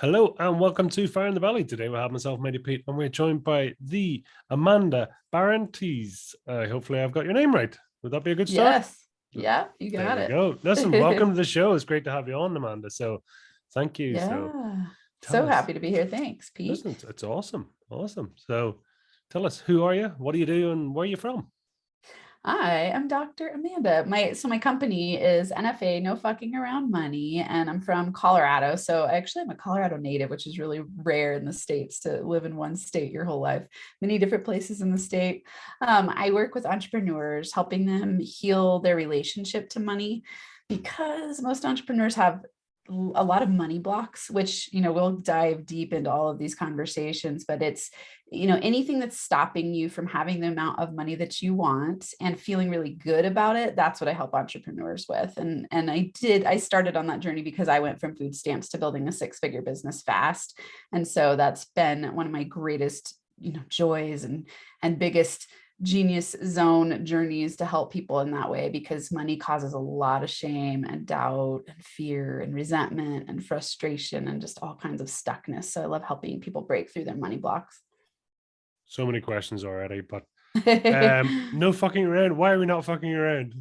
Hello and welcome to Fire in the Valley. Today we have myself, Mighty Pete, and we're joined by the Amanda Barrientez. Hopefully I've got your name right. Would that be a good start? Yes. Yeah, you There got we go. Listen, it. welcome to the show. It's great to have you on, Amanda. So thank you. So Yeah. tell So us, happy to be here. Thanks, Pete. listen, it's awesome. Awesome. So tell us, who are you? What do you do? And where are you from? I am Dr. Amanda. My company is NFA, No Fucking Around Money, and I'm from Colorado. So actually I'm a Colorado native, which is really rare in the States to live in one state your whole life, many different places in the state. I work with entrepreneurs, helping them heal their relationship to money because most entrepreneurs have a lot of money blocks, which, we'll dive deep into all of these conversations, but it's, anything that's stopping you from having the amount of money that you want and feeling really good about it. That's what I help entrepreneurs with. And I started on that journey because I went from food stamps to building a 6-figure business fast. And so that's been one of my greatest, joys and biggest genius zone journeys to help people in that way, because money causes a lot of shame and doubt and fear and resentment and frustration and just all kinds of stuckness. So I love helping people break through their money blocks. So many questions already, but no fucking around. Why are we not fucking around?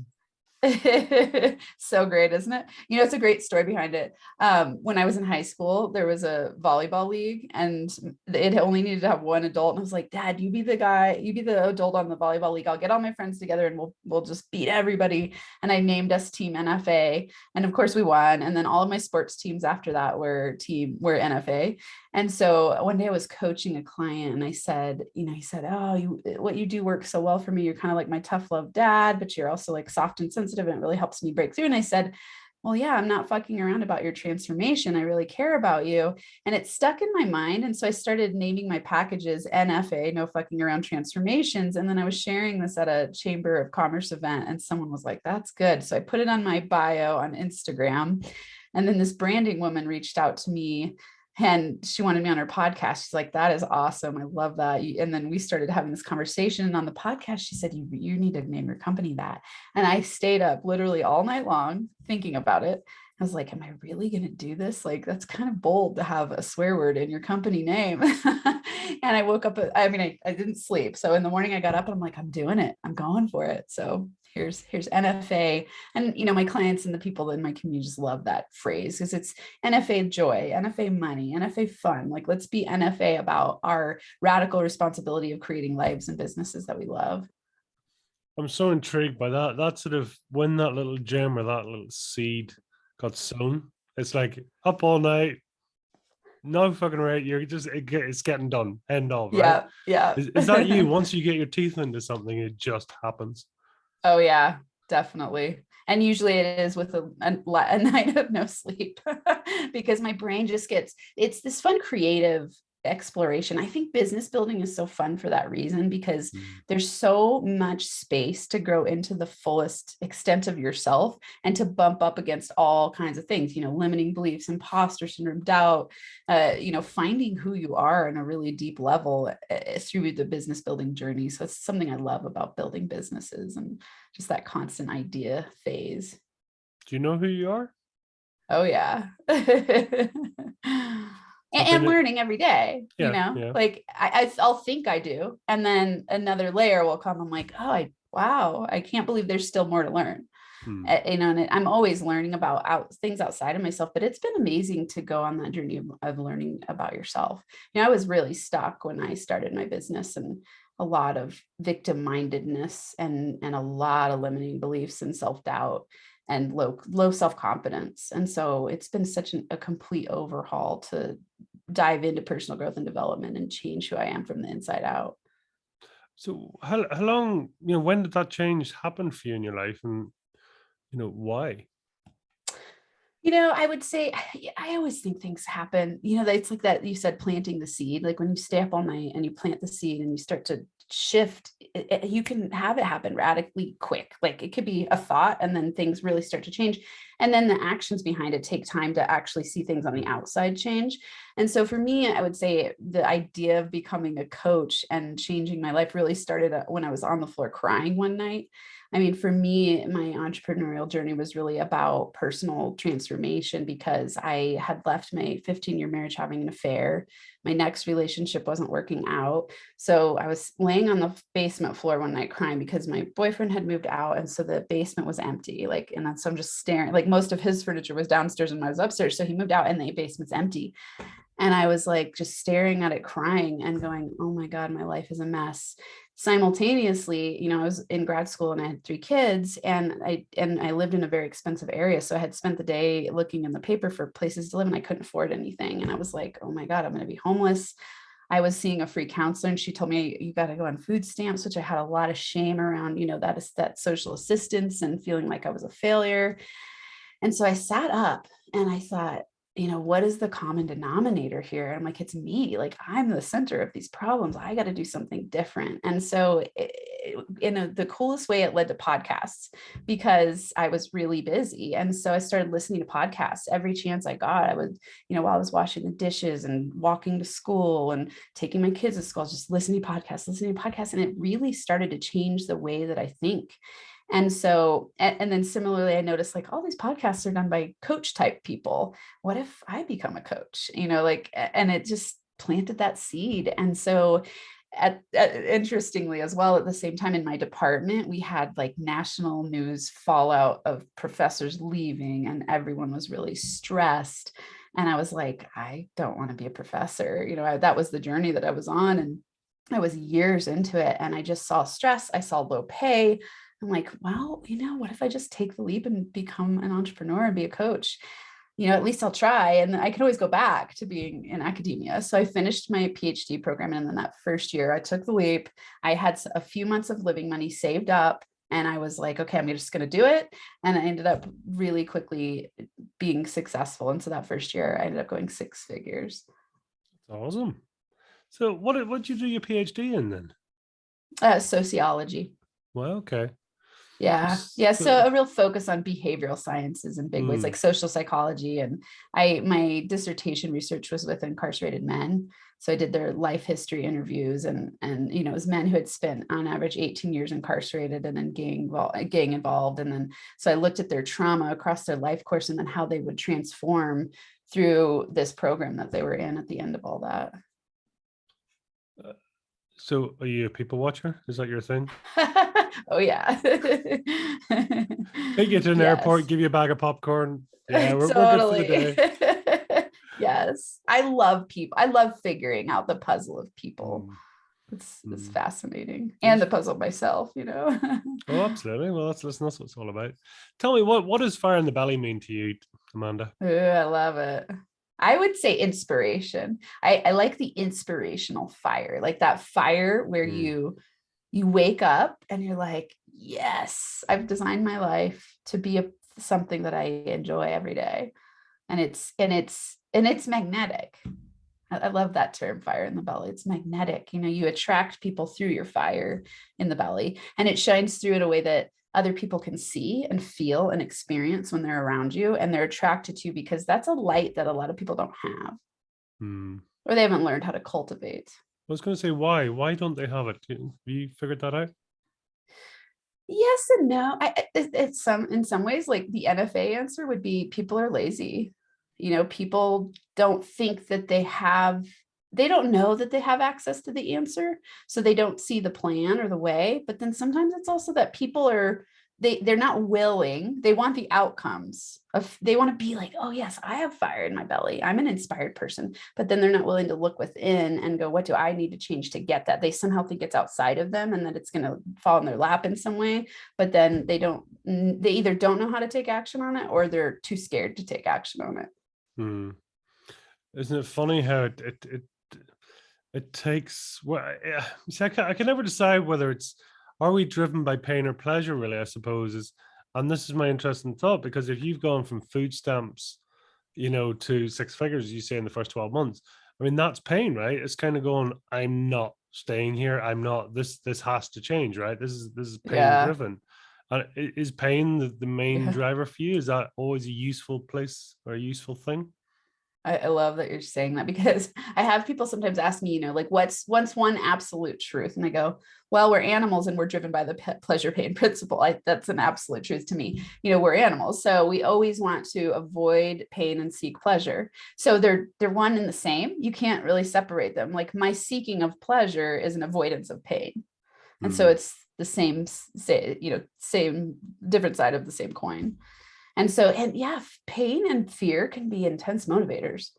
So great, isn't it? It's a great story behind it. When I was in high school, there was a volleyball league and it only needed to have one adult. And I was like, Dad, you be the guy, you be the adult on the volleyball league. I'll get all my friends together and we'll just beat everybody. And I named us Team NFA. And of course we won. And then all of my sports teams after that were NFA. And so one day I was coaching a client and I said, he said, oh, what you do works so well for me. You're kind of like my tough love dad, but you're also like soft and sensitive and it really helps me break through. And I said, well, yeah, I'm not fucking around about your transformation. I really care about you. And it stuck in my mind. And so I started naming my packages NFA, no fucking around transformations. And then I was sharing this at a Chamber of Commerce event and someone was like, that's good. So I put it on my bio on Instagram. And then this branding woman reached out to me and she wanted me on her podcast. She's like, that is awesome. I love that. And then we started having this conversation. And on the podcast, she said, you need to name your company that. And I stayed up literally all night long thinking about it. I was like, am I really going to do this? Like, that's kind of bold to have a swear word in your company name. And I woke up, I didn't sleep. So in the morning I got up and I'm like, I'm doing it. I'm going for it. So here's NFA. And, my clients and the people in my community just love that phrase because it's NFA joy, NFA money, NFA fun. Like, let's be NFA about our radical responsibility of creating lives and businesses that we love. I'm so intrigued by that. That sort of when that little gem or that little seed got sown, it's like up all night, no fucking right. You're just it's getting done. End of, right? Yeah. Yeah. Is that you? Once you get your teeth into something, it just happens. Oh yeah, definitely. And usually it is with a night of no sleep because my brain just it's this fun creative exploration. I think business building is so fun for that reason because there's so much space to grow into the fullest extent of yourself and to bump up against all kinds of things, limiting beliefs, imposter syndrome, doubt, finding who you are on a really deep level through the business building journey. So it's something I love about building businesses and just that constant idea phase. Do you know who you are? Oh yeah. I've And been it. learning every day, Yeah, yeah. like I'll think I do. And then another layer will come. I'm like, oh, wow, I can't believe there's still more to learn. And I'm always learning about things outside of myself, but it's been amazing to go on that journey of learning about yourself. I was really stuck when I started my business and a lot of victim mindedness and a lot of limiting beliefs and self-doubt and low self-confidence. And so it's been such a complete overhaul to dive into personal growth and development and change who I am from the inside out. So how long, when did that change happen for you in your life, and why? I would say I always think things happen, it's like that you said, planting the seed, like when you stay up all night and you plant the seed and you start to shift, you can have it happen radically quick. Like it could be a thought and then things really start to change. And then the actions behind it take time to actually see things on the outside change. And so for me, I would say the idea of becoming a coach and changing my life really started when I was on the floor crying one night. I mean, for me, my entrepreneurial journey was really about personal transformation because I had left my 15-year marriage having an affair. My next relationship wasn't working out. So I was laying on the basement floor one night crying because my boyfriend had moved out. And so the basement was empty. Like, and then so I'm just staring, like most of his furniture was downstairs and I was upstairs. So he moved out and the basement's empty. And I was like, just staring at it, crying and going, oh my God, my life is a mess. Simultaneously, I was in grad school and I had 3 kids and I lived in a very expensive area. So I had spent the day looking in the paper for places to live and I couldn't afford anything. And I was like, oh my God, I'm going to be homeless. I was seeing a free counselor and she told me you got to go on food stamps, which I had a lot of shame around, that is that social assistance and feeling like I was a failure. And so I sat up and I thought, what is the common denominator here? And I'm like, it's me. Like, I'm the center of these problems. I got to do something different. And so the coolest way, it led to podcasts because I was really busy. And so I started listening to podcasts every chance I got. I would, while I was washing the dishes and walking to school and taking my kids to school, just listening to podcasts. And it really started to change the way that I think. And so, and then similarly, I noticed like all these podcasts are done by coach type people. What if I become a coach, and it just planted that seed. And so interestingly as well, at the same time in my department, we had like national news fallout of professors leaving and everyone was really stressed. And I was like, I don't want to be a professor. That was the journey that I was on. And I was years into it and I just saw stress. I saw low pay. I'm like, well, what if I just take the leap and become an entrepreneur and be a coach? At least I'll try. And I can always go back to being in academia. So I finished my PhD program. And then that first year I took the leap. I had a few months of living money saved up. And I was like, okay, I'm just going to do it. And I ended up really quickly being successful. And so that first year I ended up going 6 figures. That's awesome. So what did you do your PhD in then? Sociology. Well, okay. Yeah. So a real focus on behavioral sciences in big ways, like social psychology. And my dissertation research was with incarcerated men. So I did their life history interviews and it was men who had spent on average 18 years incarcerated and then gang involved. And then, so I looked at their trauma across their life course and then how they would transform through this program that they were in at the end of all that. So are you a people watcher? Is that your thing? Oh yeah. Take you to an airport, give you a bag of popcorn. Yeah, we're good for the day. Yes. I love people. I love figuring out the puzzle of people. It's fascinating. And the puzzle myself, Oh, absolutely. Well, that's what it's all about. Tell me, what does fire in the belly mean to you, Amanda? Ooh, I love it. I would say inspiration. I like the inspirational fire, like that fire where you wake up and you're like, yes, I've designed my life to be something that I enjoy every day. And it's magnetic. I love that term, fire in the belly. It's magnetic. You attract people through your fire in the belly, and it shines through in a way that other people can see and feel and experience when they're around you, and they're attracted to you because that's a light that a lot of people don't have, or they haven't learned how to cultivate. I was going to say, why don't they have it? Have you figured that out? Yes and no. It's in some ways, like the NFA answer would be people are lazy. People don't think that they don't know that they have access to the answer. So they don't see the plan or the way. But then sometimes it's also that people they're not willing. They want the outcomes they want to be like, oh yes, I have fire in my belly. I'm an inspired person, but then they're not willing to look within and go, what do I need to change to get that? They somehow think it's outside of them and that it's going to fall in their lap in some way, but then they either don't know how to take action on it or they're too scared to take action on it. Isn't it funny how it takes, well, see, I can never decide whether are we driven by pain or pleasure, really, I suppose, and this is my interesting thought, because if you've gone from food stamps, to 6 figures, you say in the first 12 months, I mean, that's pain, right? It's kind of going, I'm not staying here. I'm not, this has to change, right? This is pain driven. And is pain the main driver for you? Is that always a useful place or a useful thing? I love that you're saying that, because I have people sometimes ask me, like, what's one absolute truth? And I go, well, we're animals and we're driven by the pleasure pain principle. That's an absolute truth to me. We're animals. So we always want to avoid pain and seek pleasure. So they're one and the same. You can't really separate them. Like, my seeking of pleasure is an avoidance of pain. And so it's the same, same different side of the same coin. And so, and yeah, pain and fear can be intense motivators.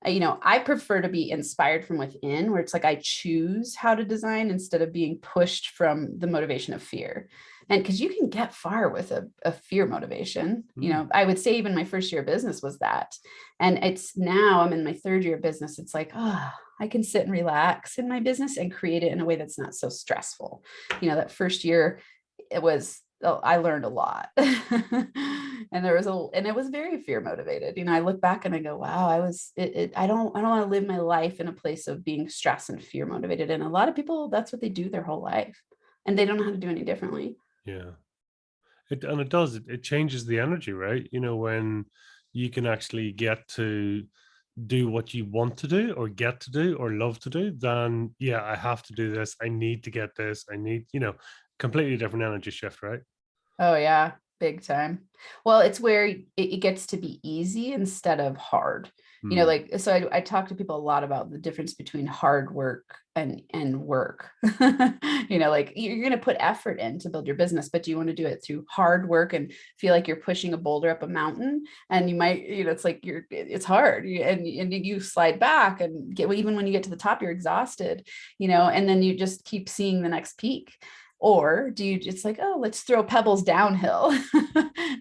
I prefer to be inspired from within, where it's like I choose how to design instead of being pushed from the motivation of fear. And because you can get far with a fear motivation, I would say even my first year of business was that. And it's now I'm in my third year of business. It's like, I can sit and relax in my business and create it in a way that's not so stressful. That first year, I learned a lot. And it was very fear motivated. I look back and I go, wow, I don't want to live my life in a place of being stressed and fear motivated. And a lot of people, that's what they do their whole life, and they don't know how to do any differently. Yeah. It changes the energy, right? When you can actually get to do what you want to do or get to do or love to do, then yeah, I have to do this. I need to get this. I need, completely different energy shift, right? Oh yeah, big time. Well, it's where it gets to be easy instead of hard. Like, so I talk to people a lot about the difference between hard work and work. Like, you're going to put effort in to build your business, but do you want to do it through hard work and feel like you're pushing a boulder up a mountain? And you might, it's like it's hard, and you slide back and even when you get to the top, you're exhausted, and then you just keep seeing the next peak. Or do you just like, oh, let's throw pebbles downhill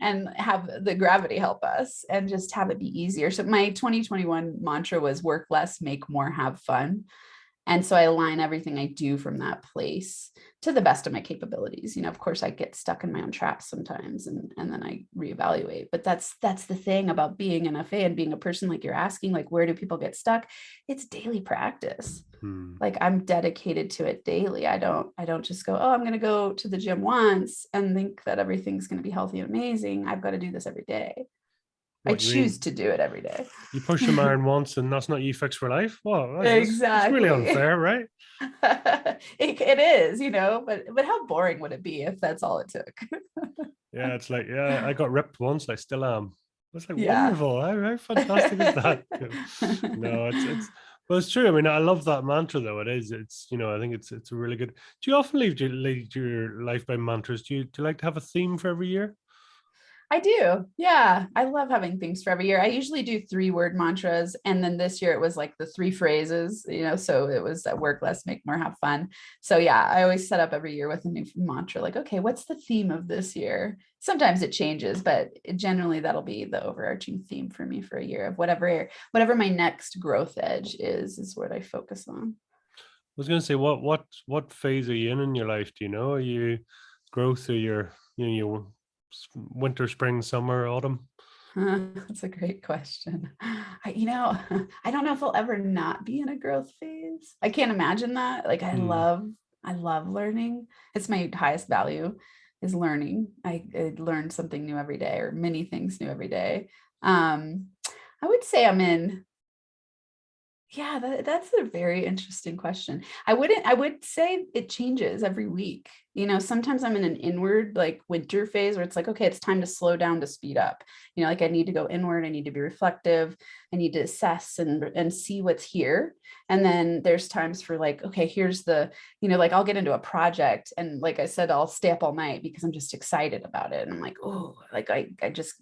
and have the gravity help us and just have it be easier? So my 2021 mantra was work less, make more, have fun. And so I align everything I do from that place to the best of my capabilities. Of course, I get stuck in my own traps sometimes, and then I reevaluate. But that's the thing about being an FA and being a person, like you're asking, like, where do people get stuck? It's daily practice. Like, I'm dedicated to it daily. I don't just go, oh, I'm going to go to the gym once and think that everything's going to be healthy and amazing. I've got to do this every day. I What you choose mean? to do it every day. You push some iron once and that's not you fixed for life? Well, it's really Exactly. unfair, right? It is, but how boring would it be if that's all it took? Yeah, it's like, yeah, I got ripped once, I still am. It's like Yeah. wonderful. How fantastic is that? No, well, it's true. I mean, I love that mantra though. It's I think it's a really good. Do you often lead your life by mantras? Do you like to have a theme for every year? I do. Yeah. I love having things for every year. I usually do 3-word mantras. And then this year it was like the 3 phrases, so it was at work less, make more, have fun. So yeah, I always set up every year with a new mantra, like, okay, what's the theme of this year? Sometimes it changes, but generally that'll be the overarching theme for me for a year of whatever my next growth edge is what I focus on. I was going to say, what phase are you in your life? Do you know? Are you growth or your winter, spring, summer, autumn? That's a great question. I don't know if I'll ever not be in a growth phase. I can't imagine that. Like, I love learning. It's my highest value is learning. I learn something new every day, or many things new every day. I would say I'm in. Yeah, that's a very interesting question. I would say it changes every week. Sometimes I'm in an inward, like, winter phase where it's like, okay, it's time to slow down to speed up. Like, I need to go inward. I need to be reflective. I need to assess and see what's here. And then there's times for like, okay, here's like, I'll get into a project and, like I said, I'll stay up all night because I'm just excited about it. And I'm like, oh, like I just,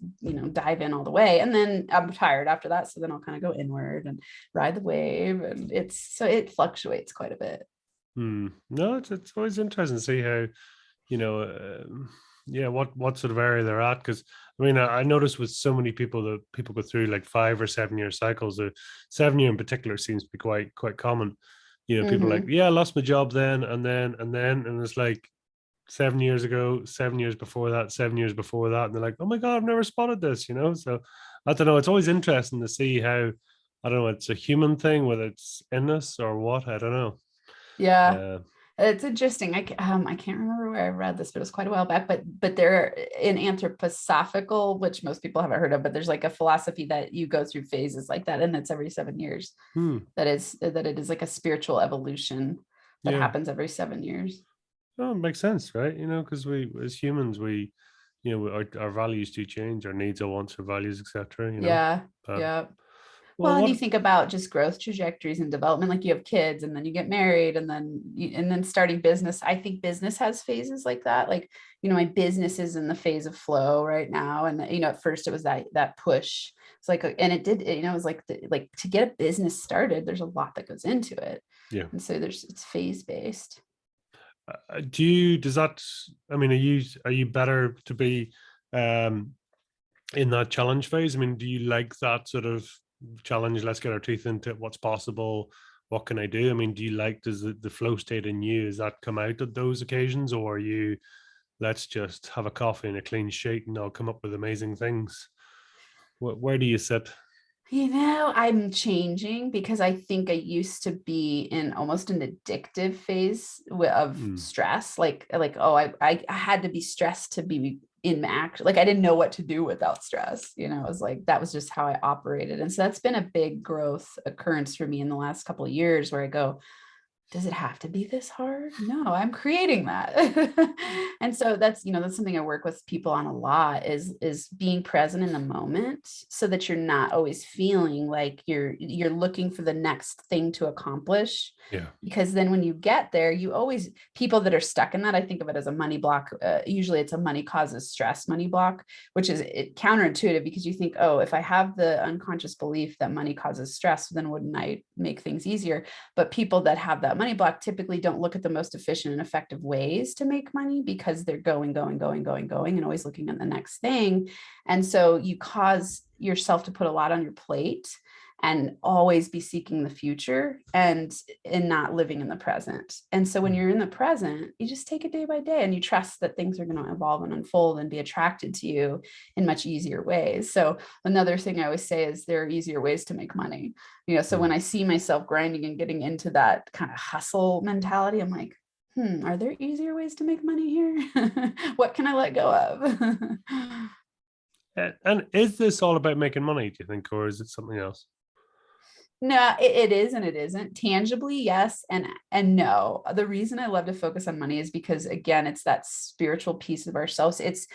dive in all the way. And then I'm tired after that. So then I'll kind of go inward and ride the wave. And it fluctuates quite a bit. No, it's always interesting to see how, yeah, what sort of area they're at. Because I mean, I noticed with so many people that people go through like 5 or 7 year cycles. 7 year in particular seems to be quite common. People like, yeah, I lost my job then, and it's like 7 years ago, 7 years before that, 7 years before that, and they're like, oh my god, I've never spotted this. So I don't know. It's always interesting to see how, I don't know, it's a human thing, whether it's in us or what. I don't know. Yeah. Uh, It's interesting. I can't remember where I read this, but it was quite a while back. But there in anthroposophical, which most people haven't heard of, but there's like a philosophy that you go through phases like that, and it's every 7 years. Hmm. That it is like a spiritual evolution that Yeah. happens every 7 years. Oh, it makes sense, right? Because we, as humans, our values do change, our needs, our wants, our values, etc. Yeah, But yeah. well, Well, and you what? think about just growth trajectories and development, like you have kids and then you get married and then starting business. I think business has phases like that. Like, my business is in the phase of flow right now. And, at first it was that push. It's like, and it did, it was like, like to get a business started, there's a lot that goes into it. Yeah. And so it's phase based. Does that? I mean, are you better to be um in that challenge phase? I mean, do you like that sort of challenge? Let's get our teeth into what's possible. What can I do? I mean, does the flow state in you, does that come out at those occasions, or are you, let's just have a coffee and a clean sheet and I'll come up with amazing things? Where do you sit? I'm changing because I think I used to be in almost an addictive phase of Mm, stress. Like, oh, I had to be stressed to be in act. Like I didn't know what to do without stress. It was like, that was just how I operated. And so that's been a big growth occurrence for me in the last couple of years where I go, does it have to be this hard? No, I'm creating that. And so that's something I work with people on a lot is being present in the moment so that you're not always feeling like you're looking for the next thing to accomplish. yeah. Because then when you get there, people that are stuck in that, I think of it as a money block. Usually it's a money causes stress money block, which is counterintuitive because you think, oh, if I have the unconscious belief that money causes stress, then wouldn't I make things easier? But people that have that money block typically don't look at the most efficient and effective ways to make money because they're going, and always looking at the next thing. And so you cause yourself to put a lot on your plate and always be seeking the future and not living in the present. And so when Mm. you're in the present, you just take it day by day and you trust that things are going to evolve and unfold and be attracted to you in much easier ways. So another thing I always say is there are easier ways to make money. So when I see myself grinding and getting into that kind of hustle mentality, I'm like, are there easier ways to make money here? What can I let go of? And is this all about making money, do you think, or is it something else? No, it is and it isn't. Tangibly, yes, and no. The reason I love to focus on money is because again, it's that spiritual piece of ourselves. It's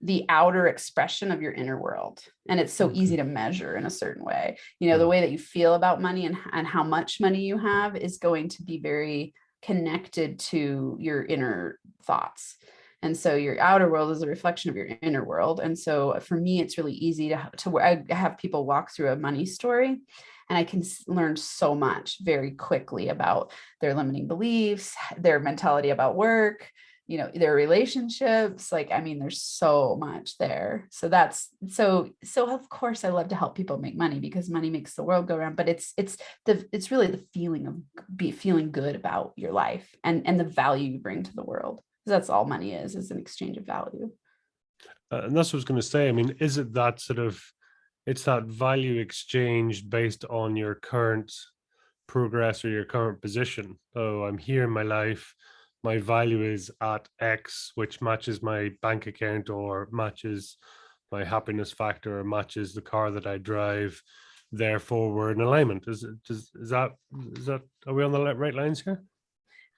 the outer expression of your inner world. And it's so Okay. easy to measure in a certain way. The Mm. way that you feel about money and how much money you have is going to be very connected to your inner thoughts. And so your outer world is a reflection of your inner world. And so for me, it's really easy to where I have people walk through a money story and I can learn so much very quickly about their limiting beliefs, their mentality about work, their relationships. Like, I mean, there's so much there. So so of course I love to help people make money because money makes the world go around, but it's really the feeling of feeling good about your life and the value you bring to the world. That's all money is an exchange of value. And that's what I was going to say. I mean, is it that sort of, it's that value exchange based on your current progress or your current position? Oh, I'm here in my life. My value is at X, which matches my bank account or matches my happiness factor or matches the car that I drive. Therefore, we're in alignment. Is that, are we on the right lines here?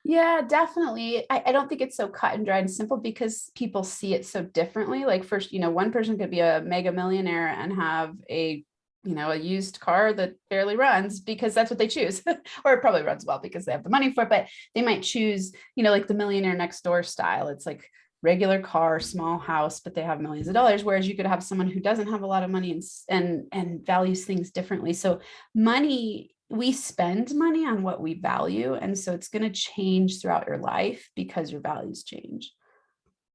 Yeah, definitely. I don't think it's so cut and dried and simple because people see it so differently. Like first, one person could be a mega millionaire and have a used car that barely runs because that's what they choose. Or it probably runs well because they have the money for it, but they might choose, like the millionaire next door style. It's like regular car, small house, but they have millions of dollars. Whereas you could have someone who doesn't have a lot of money and values things differently. So money, we spend money on what we value. And so it's going to change throughout your life because your values change.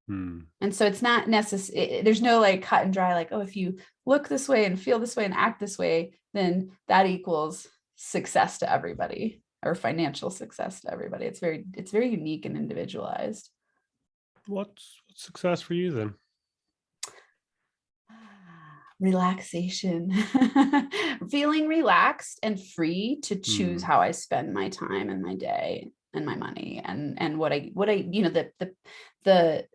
Hmm. And so it's not necessary. There's no like cut and dry, like, oh, if you look this way and feel this way and act this way, then that equals success to everybody or financial success to everybody. It's very unique and individualized. What's success for you then? Relaxation. Feeling relaxed and free to choose Hmm. how I spend my time and my day. and my money and what I, you know, the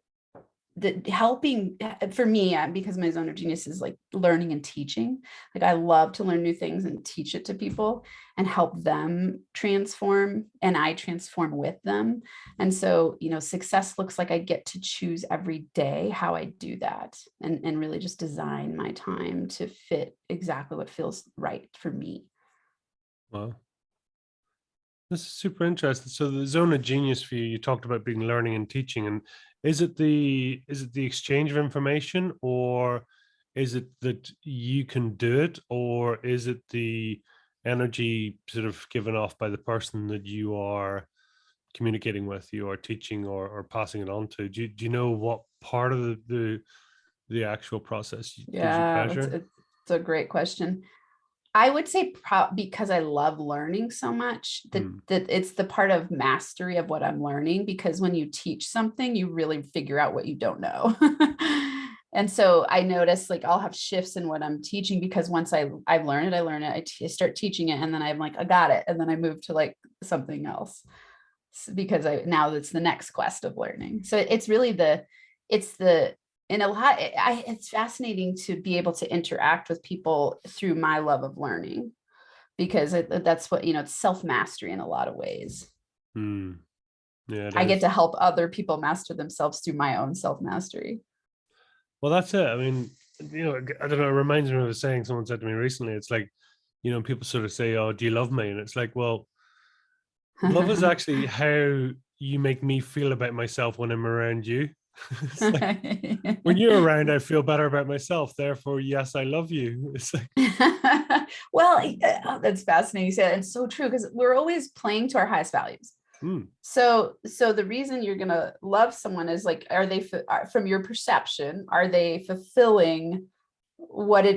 helping for me, because my zone of genius is like learning and teaching. Like I love to learn new things and teach it to people and help them transform, and I transform with them. And so, you know, success looks like I get to choose every day how I do that, and really just design my time to fit exactly what feels right for me. Wow. This is super interesting. So the zone of genius for you, you talked about being learning and teaching, and is it the exchange of information, or is it that you can do it, or is it the energy sort of given off by the person that you are communicating with, you are teaching or passing it on to? Do you know what part of the actual process gives you Yeah, pleasure? it's a great question. I would say because I love learning so much Hmm. that it's the part of mastery of what I'm learning, because when you teach something, you really figure out what you don't know. And so I notice like I'll have shifts in what I'm teaching, because once I learn it, I start teaching it, and then I'm like, I got it. And then I move to like something else, because now it's the next quest of learning. So it's really in a lot, it's fascinating to be able to interact with people through my love of learning, because that's what, you know, it's self-mastery in a lot of ways. Hmm. Yeah, it I get is. to help other people master themselves through my own self-mastery. Well, that's it. I mean, I don't know. It reminds me of a saying someone said to me recently. It's like, people sort of say, "Oh, do you love me?" And it's like, well, love is actually how you make me feel about myself when I'm around you. It's like when you're around, I feel better about myself. Therefore, yes, I love you. It's like, Well, that's fascinating. You say that. And so true, because we're always playing to our highest values. hmm, So the reason you're going to love someone is like, are they, from your perception, are they fulfilling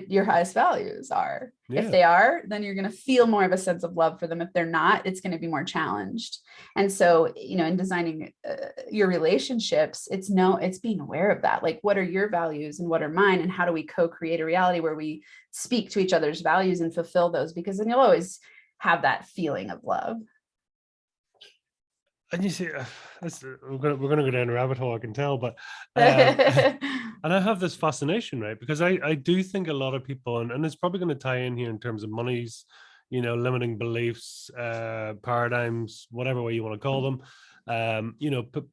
your highest values are? If yeah. they are, then you're going to feel more of a sense of love for them. If they're not, it's going to be more challenged. And so, you know, in designing your relationships, it's being aware of that. Like, what are your values and what are mine? And how do we co-create a reality where we speak to each other's values and fulfill those? Because then you'll always have that feeling of love. And you see, we're gonna go down a rabbit hole, I can tell, but um, and I have this fascination, right? Because I do think a lot of people, and it's probably going to tie in here in terms of monies, limiting beliefs, paradigms, whatever way you want to call them.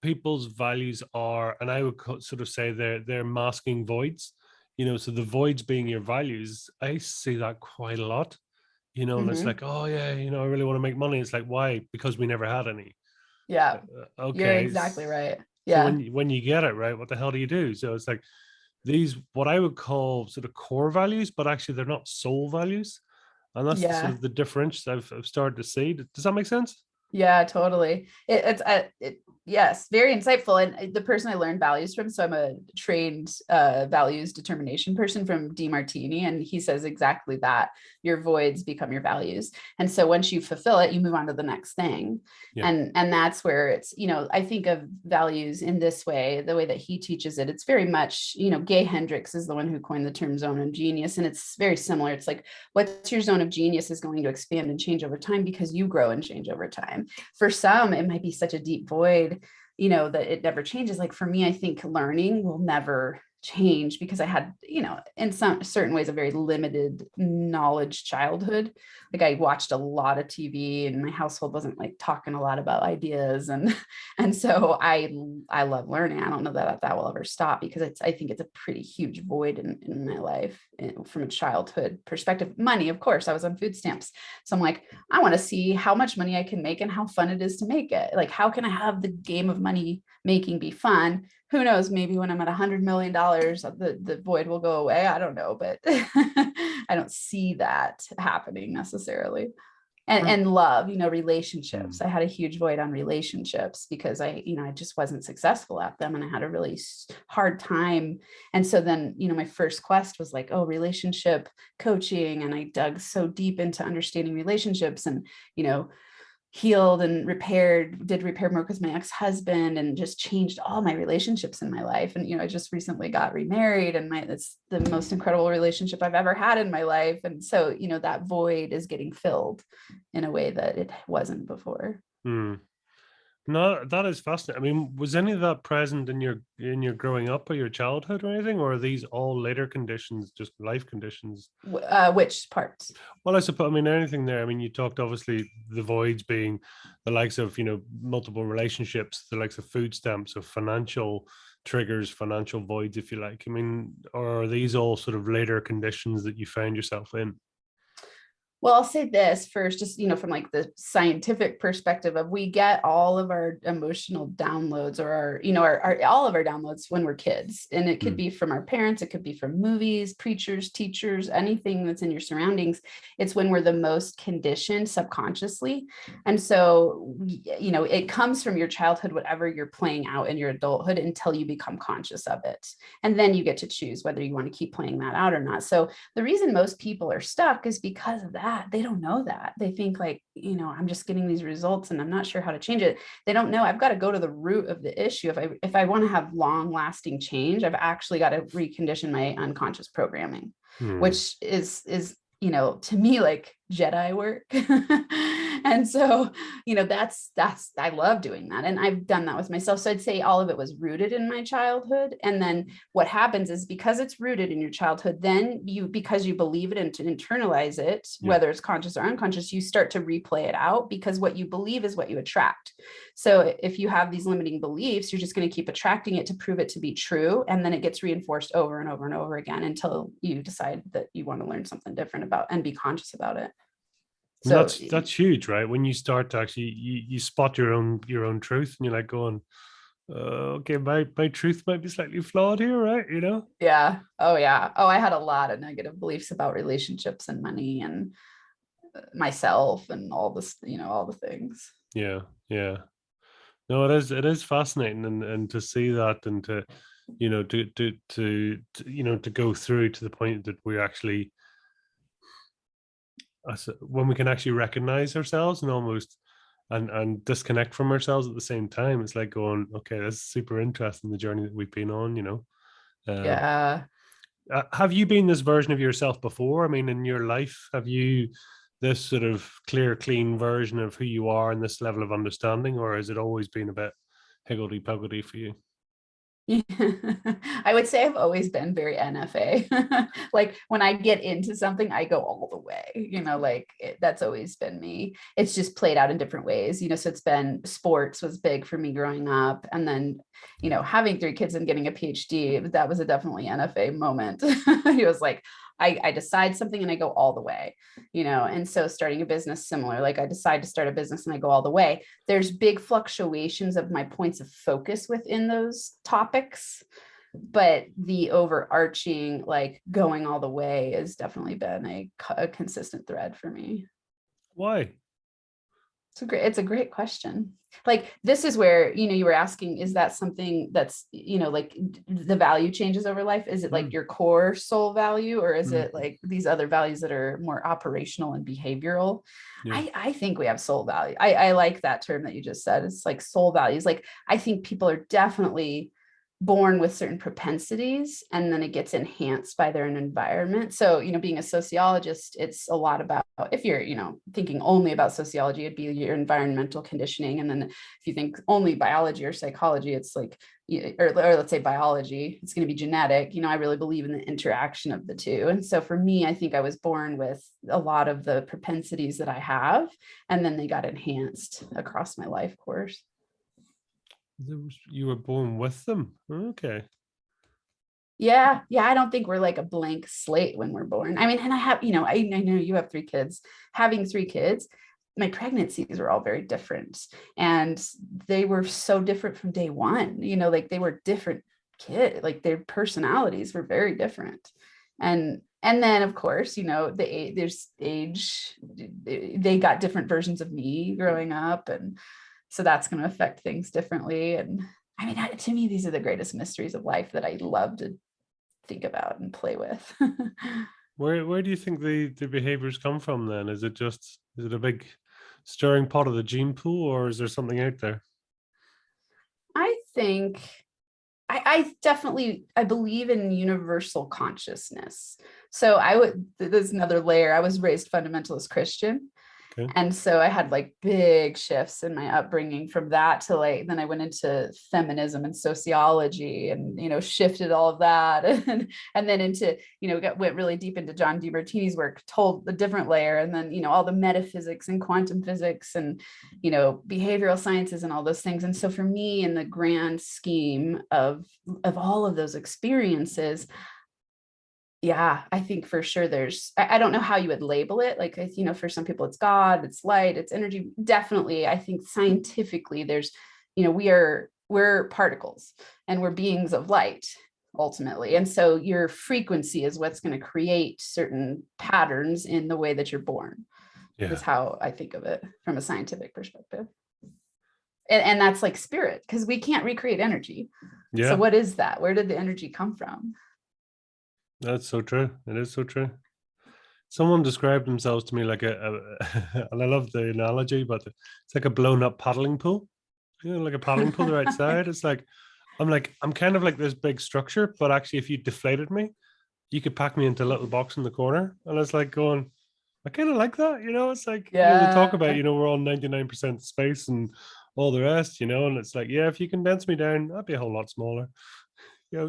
People's values are, and I would sort of say they're masking voids. So the voids being your values. I see that quite a lot. And it's Hmm. like, oh yeah, I really want to make money. It's like, why? Because we never had any. Yeah, you're Okay. exactly right. So Yeah. when you get it right, what the hell do you do? So it's like these what I would call sort of core values, but actually they're not soul values, and that's the sort Yeah. of the difference I've started to see. Does that make sense? Yeah, totally. Yes, very insightful. And the person I learned values from, so I'm a trained values determination person from DeMartini, and he says exactly that. Your voids become your values. And so once you fulfill it, you move on to the next thing. Yeah. And that's where it's, I think of values in this way, the way that he teaches it. It's very much, Gay Hendricks is the one who coined the term zone of genius. And it's very similar. It's like, what's your zone of genius is going to expand and change over time because you grow and change over time. For some, it might be such a deep void, that it never changes. Like for me, I think learning will never change because I had, in some certain ways, a very limited knowledge childhood. Like I watched a lot of TV and my household wasn't like talking a lot about ideas. And so I love learning. I don't know that will ever stop because I think it's a pretty huge void in my life from a childhood perspective. Money, of course, I was on food stamps. So I'm like, I want to see how much money I can make and how fun it is to make it. Like, how can I have the game of money making be fun? Who knows? Maybe when I'm at $100 million, the void will go away. I don't know, but I don't see that happening necessarily. Um, And love, relationships. hmm. I had a huge void on relationships because I just wasn't successful at them and I had a really hard time. And so then, my first quest was like, oh, relationship coaching. And I dug so deep into understanding relationships and, healed and did repair work with my ex-husband and just changed all my relationships in my life. And, I just recently got remarried and it's the most incredible relationship I've ever had in my life. And so, that void is getting filled in a way that it wasn't before. Hmm. No, that is fascinating. I mean, was any of that present in your growing up or your childhood or anything, or are these all later conditions, just life conditions? Which parts? Well, I suppose, I mean, anything there. I mean, you talked obviously the voids being the likes of, multiple relationships, the likes of food stamps, of financial triggers, financial voids, if you like. I mean, or are these all sort of later conditions that you found yourself in? Well, I'll say this first, just, from like the scientific perspective of, we get all of our emotional downloads, or all of our downloads when we're kids. And it could Mm. be from our parents, it could be from movies, preachers, teachers, anything that's in your surroundings. It's when we're the most conditioned subconsciously. And so, it comes from your childhood, whatever you're playing out in your adulthood, until you become conscious of it. And then you get to choose whether you want to keep playing that out or not. So the reason most people are stuck is because of that. They don't know that. They think like, I'm just getting these results and I'm not sure how to change it. They don't know, I've got to go to the root of the issue. If I want to have long lasting change, I've actually got to recondition my unconscious programming, Mm. which is to me, like Jedi work. And so, that's I love doing that. And I've done that with myself. So I'd say all of it was rooted in my childhood. And then what happens is, because it's rooted in your childhood, then because you believe it and to internalize it, Yeah. whether it's conscious or unconscious, you start to replay it out, because what you believe is what you attract. So if you have these limiting beliefs, you're just going to keep attracting it to prove it to be true. And then it gets reinforced over and over and over again until you decide that you want to learn something different about and be conscious about it. And So that's huge, right? When you start to actually you spot your own truth, and you're like going, okay, my truth might be slightly flawed here, right? yeah. Oh yeah. Oh, I had a lot of negative beliefs about relationships and money and myself and all this, all the things. Yeah, yeah. No, it is fascinating, and to see that, and to to go through to the point that we actually, when we can actually recognize ourselves and almost and disconnect from ourselves at the same time. It's like going, okay, that's super interesting, the journey that we've been on. uh, Yeah. have you been this version of yourself before? I mean, in your life, have you this sort of clear, clean version of who you are and this level of understanding, or has it always been a bit higgledy piggledy for you? I would say I've always been very NFA. Like when I get into something, I go all the way, that's always been me. It's just played out in different ways, so it's been, sports was big for me growing up. And then, having 3 kids and getting a PhD, that was a definitely NFA moment. It was like, I decide something and I go all the way, and so starting a business, similar, like I decide to start a business and I go all the way. There's big fluctuations of my points of focus within those topics, but the overarching, like going all the way, has definitely been a consistent thread for me. Why? It's a great question. Like, this is where, you were asking, is that something that's, like the value changes over life? Is it like Mm, your core soul value, or is mm, it like these other values that are more operational and behavioral? yeah. I think we have soul value. I like that term that you just said. It's like soul values. Like, I think people are definitely born with certain propensities, and then it gets enhanced by their environment. So, being a sociologist, it's a lot about, if you're, thinking only about sociology, it'd be your environmental conditioning. And then if you think only biology or psychology, it's like, or let's say biology, it's going to be genetic. I really believe in the interaction of the two. And so for me, I think I was born with a lot of the propensities that I have, and then they got enhanced across my life course. You were born with them. Okay. Yeah. Yeah. I don't think we're like a blank slate when we're born. I mean, and I have, I know you have 3 kids. Having 3 kids, my pregnancies were all very different. And they were so different from day one, like they were different kids, like their personalities were very different. And then of course, there's age, they got different versions of me growing up. And so that's going to affect things differently. And I mean, to me, these are the greatest mysteries of life that I love to think about and play with. Where do you think the behaviors come from then? Is it a big stirring pot of the gene pool, or is there something out there? I think I definitely, I believe in universal consciousness. So there's another layer. I was raised fundamentalist Christian. Okay. And so I had like big shifts in my upbringing from that to like, then I went into feminism and sociology and, shifted all of that. And then into, went really deep into John DiMartini's work, told a different layer. And then, all the metaphysics and quantum physics and, behavioral sciences and all those things. And so for me, in the grand scheme of all of those experiences, yeah, I think for sure I don't know how you would label it. Like, for some people it's God, it's light, it's energy. Definitely. I think scientifically there's, we're particles and we're beings of light ultimately. And so your frequency is what's going to create certain patterns in the way that you're born. Yeah. Is how I think of it from a scientific perspective. And that's like spirit, because we can't recreate energy. Yeah. So what is that? Where did the energy come from? That's so true. It is so true. Someone described themselves to me like and I love the analogy, but it's like a blown up paddling pool. Like a paddling pool, the right side. It's like, I'm kind of like this big structure, but actually, if you deflated me, you could pack me into a little box in the corner. And it's like going, I kind of like that, It's like, they talk about, we're all 99% space and all the rest, and it's like, yeah, if you condense me down, I'd be a whole lot smaller.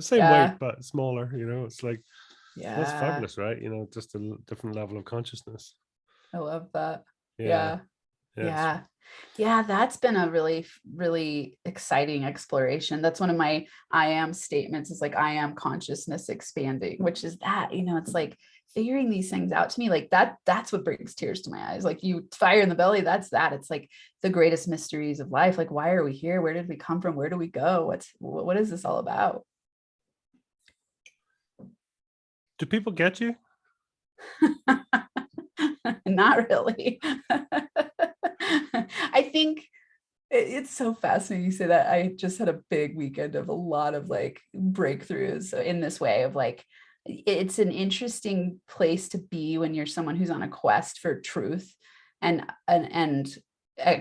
Same weight, but smaller, it's like, that's fabulous, right? Just a different level of consciousness. I love that. Yeah. Yeah, that's been a really, really exciting exploration. That's one of my I am statements, is like, I am consciousness expanding, which is that, it's like figuring these things out. To me, like that's what brings tears to my eyes. Like, you fire in the belly, that's that. It's like the greatest mysteries of life. Like, why are we here? Where did we come from? Where do we go? What is this all about? Do people get you? Not really. I think it's so fascinating you say that. I just had a big weekend of a lot of like breakthroughs in this way of like, it's an interesting place to be when you're someone who's on a quest for truth and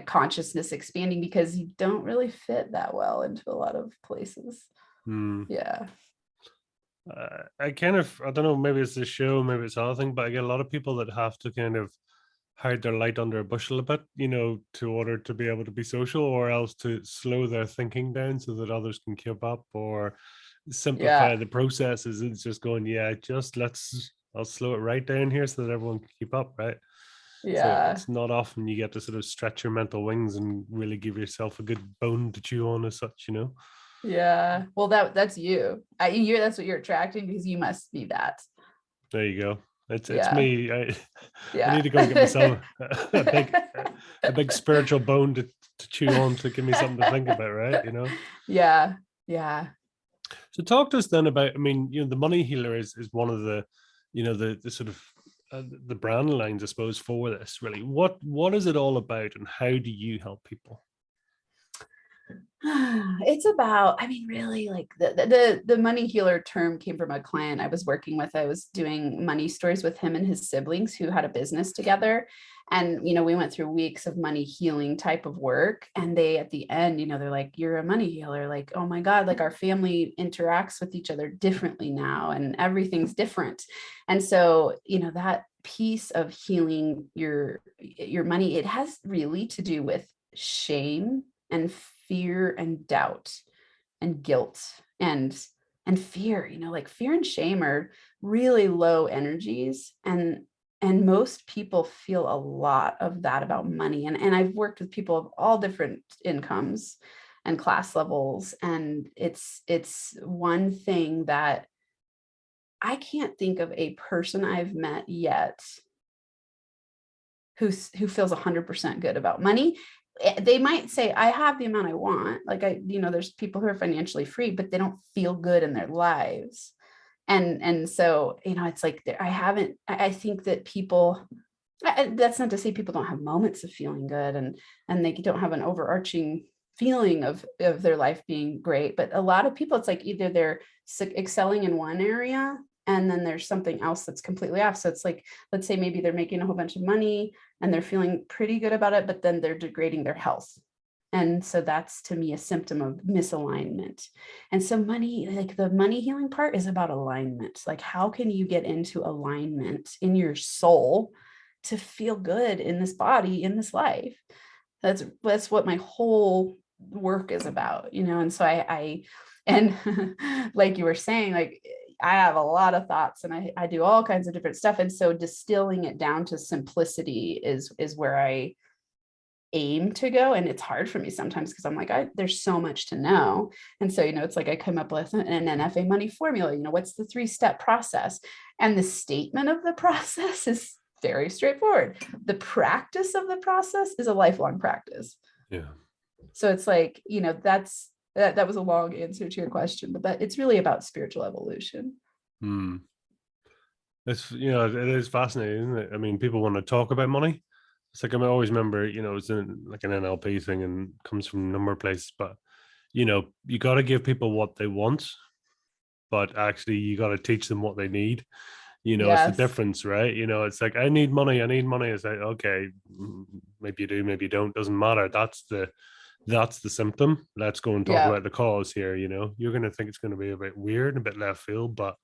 consciousness expanding, because you don't really fit that well into a lot of places. Yeah. I don't know, maybe it's the show, maybe it's other thing, but I get a lot of people that have to kind of hide their light under a bushel a bit, to order to be able to be social, or else to slow their thinking down so that others can keep up, or simplify the processes. It's just going, I'll slow it right down here so that everyone can keep up, right? So it's not often you get to sort of stretch your mental wings and really give yourself a good bone to chew on as such, Yeah. Well, that's you. That's what you're attracting, because you must be that. There you go. It's me. I Yeah. need to go get myself a big spiritual bone to chew on, to give me something to think about, right? Yeah. So talk to us then about, the Money Healer is one of the, the sort of the brand lines, I suppose, for this. Really, what is it all about, and how do you help people? It's about, really, like the Money Healer term came from a client I was working with. I was doing money stories with him and his siblings who had a business together. And, we went through weeks of money healing type of work. And they, at the end, they're like, you're a money healer. Like, oh my God, like our family interacts with each other differently now, and everything's different. And so, that piece of healing your money, it has really to do with shame and fear and doubt and guilt and fear. Like fear and shame are really low energies, and most people feel a lot of that about money. And I've worked with people of all different incomes and class levels, and it's one thing that I can't think of a person I've met yet who feels 100% good about money. They might say, I have the amount I want. Like, there's people who are financially free, but they don't feel good in their lives. And so, it's like, I think that people, that's not to say people don't have moments of feeling good, and they don't have an overarching feeling of their life being great. But a lot of people, it's like either they're excelling in one area, and then there's something else that's completely off. So it's like, let's say maybe they're making a whole bunch of money and they're feeling pretty good about it, but then they're degrading their health. And so that's, to me, a symptom of misalignment. And so money, like the money healing part, is about alignment. Like, how can you get into alignment in your soul to feel good in this body, in this life. That's what my whole work is about, and so I and like you were saying, like I have a lot of thoughts and I do all kinds of different stuff, and so distilling it down to simplicity is where I aim to go. And it's hard for me sometimes because I'm like, there's so much to know. And so, it's like I come up with an NFA money formula, what's the 3-step process? And the statement of the process is very straightforward. The practice of the process is a lifelong practice. Yeah. So it's like, that was a long answer to your question, but it's really about spiritual evolution. It's, it is fascinating, isn't it? I mean, people want to talk about money. It's like, I always remember, it's like an NLP thing and comes from a number of places, but, you got to give people what they want, but actually you got to teach them what they need. It's the Yes. difference, right? It's like, I need money. It's like, okay, maybe you do, maybe you don't, doesn't matter. That's the symptom. Let's go and talk about the cause here. You're going to think it's going to be a bit weird and a bit left field, but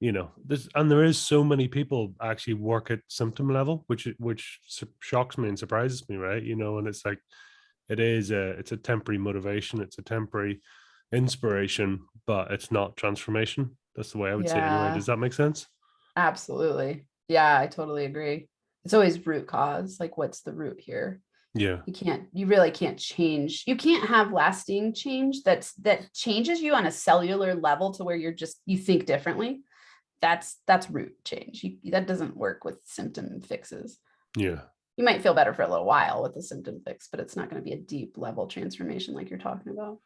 there is so many people actually work at symptom level, which shocks me and surprises me, right? And it's like, it's a temporary motivation, it's a temporary inspiration, but it's not transformation. That's the way I would say it anyway. Does that make sense? Absolutely. Yeah, I totally agree. It's always root cause. Like, what's the root here? Yeah. You really can't change. You can't have lasting change that changes you on a cellular level to where you think differently. That's root change. That doesn't work with symptom fixes. Yeah. You might feel better for a little while with the symptom fix, but it's not going to be a deep level transformation like you're talking about.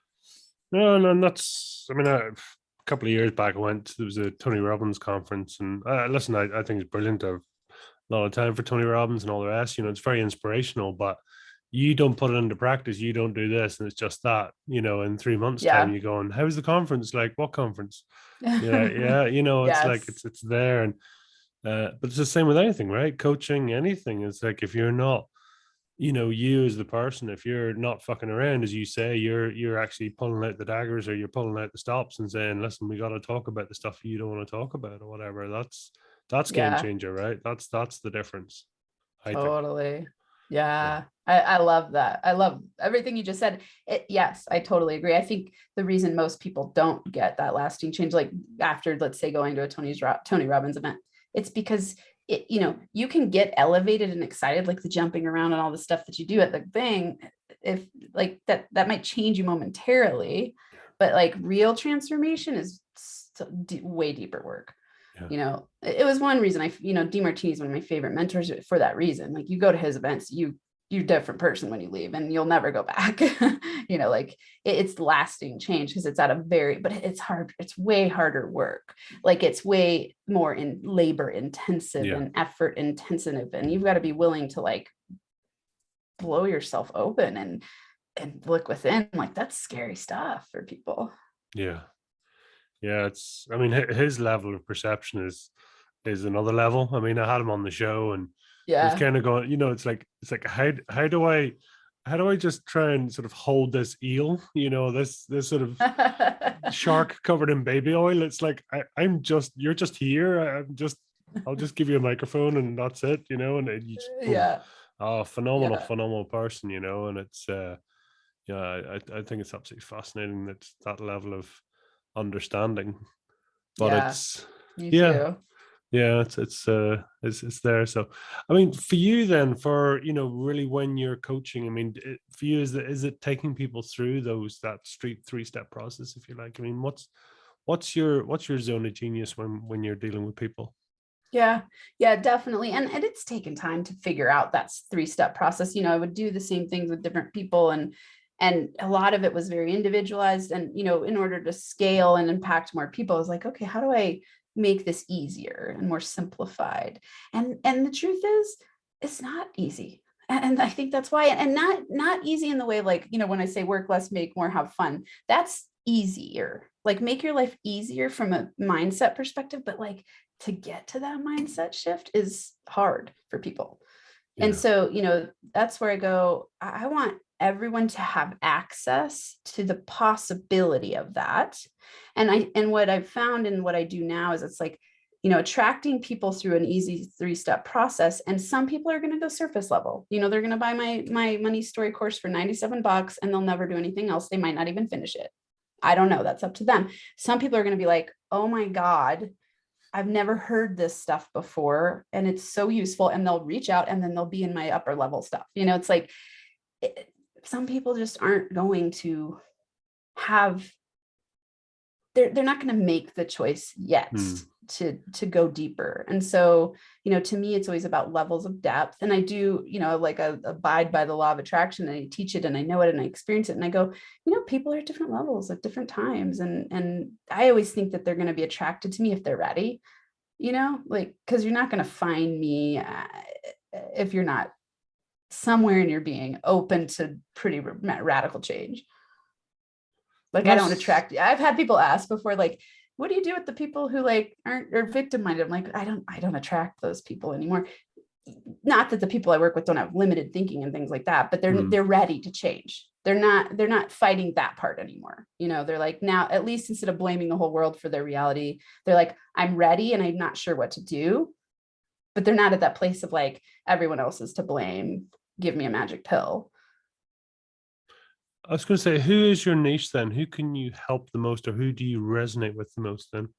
No, that's, a couple of years back, there was a Tony Robbins conference, and listen, I think it's brilliant. I have a lot of time for Tony Robbins and all the rest. It's very inspirational, but you don't put it into practice. You don't do this, and it's just that. In 3 months' time, you're going, "How's the conference? Like, what conference?" Yeah. It's Yes. like it's there, and but it's the same with anything, right? Coaching, anything. It's like, if you're not, you as the person, if you're not fucking around, as you say, you're actually pulling out the daggers, or you're pulling out the stops and saying, "Listen, we got to talk about the stuff you don't want to talk about," or whatever. That's game changer, right? That's the difference, I think. Totally. Yeah. I love that. I love everything you just said. Yes, I totally agree. I think the reason most people don't get that lasting change, like after, let's say, going to a Tony Robbins event, it's because you can get elevated and excited, like the jumping around and all the stuff that you do at the thing. If like that might change you momentarily, but like real transformation is way deeper work. Yeah. It was one reason DeMartini is one of my favorite mentors for that reason. Like, you go to his events, you're a different person when you leave, and you'll never go back. Like it's lasting change because it's but it's hard. It's way harder work. Like, it's way more in labor intensive and effort intensive. And you've got to be willing to like blow yourself open and look within. Like, that's scary stuff for people. Yeah. It's, his level of perception is another level. I had him on the show, and it was kind of going, it's like how do I just try and sort of hold this eel, this sort of shark covered in baby oil. It's like, you're just here. I'll just give you a microphone and that's it, and you just, phenomenal person, and it's I think it's absolutely fascinating that level of understanding, but it's it's there. So for you then, for really, when you're coaching, for you, is it taking people through that 3-step process, if you like? What's your zone of genius when you're dealing with people? Yeah, definitely. And it's taken time to figure out that 3-step process. I would do the same things with different people, and a lot of it was very individualized. And, in order to scale and impact more people, I was like, okay, how do I make this easier and more simplified? And the truth is, it's not easy. And I think that's why, and not easy in the way, like, when I say work less, make more, have fun, that's easier. Like, make your life easier from a mindset perspective, but like, to get to that mindset shift is hard for people. And so, that's where I go, I want everyone to have access to the possibility of that. And what I've found and what I do now is, it's like, attracting people through an easy 3-step process. And some people are going to go surface level. They're going to buy my money story course for $97 and they'll never do anything else. They might not even finish it. I don't know. That's up to them. Some people are going to be like, oh my God, I've never heard this stuff before. And it's so useful. And they'll reach out and then they'll be in my upper level stuff. It's like, some people just aren't going to have, they're not going to make the choice yet to go deeper. And so, to me, it's always about levels of depth. And I do, like abide by the law of attraction, and I teach it and I know it and I experience it. And I go, people are at different levels at different times. And I always think that they're going to be attracted to me if they're ready, because you're not going to find me if you're not somewhere in your being open to pretty radical change. Like, I don't attract. I've had people ask before, like, what do you do with the people who aren't victim-minded? I'm like, I don't attract those people anymore. Not that the people I work with don't have limited thinking and things like that, but they're ready to change. They're not fighting that part anymore. They're like, now, at least instead of blaming the whole world for their reality, they're like, I'm ready and I'm not sure what to do. But they're not at that place of like, everyone else is to blame. Give me a magic pill. I was going to say, who is your niche then? Who can you help the most, or who do you resonate with the most then?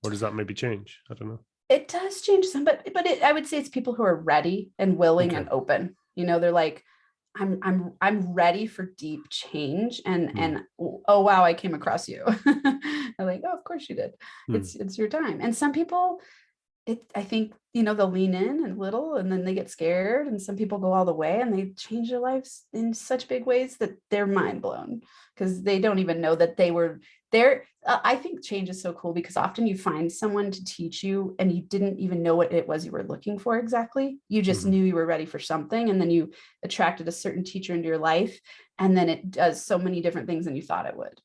Or does that maybe change? I don't know. It does change some, but I would say it's people who are ready and willing and open. They're like, I'm ready for deep change. And oh wow, I came across you. I'm like, oh, of course you did. It's your time. And some people, I think, they'll lean in a little and then they get scared, and some people go all the way and they change their lives in such big ways that they're mind blown because they don't even know that they were there. I think change is so cool because often you find someone to teach you and you didn't even know what it was you were looking for exactly. You just knew you were ready for something, and then you attracted a certain teacher into your life, and then it does so many different things than you thought it would.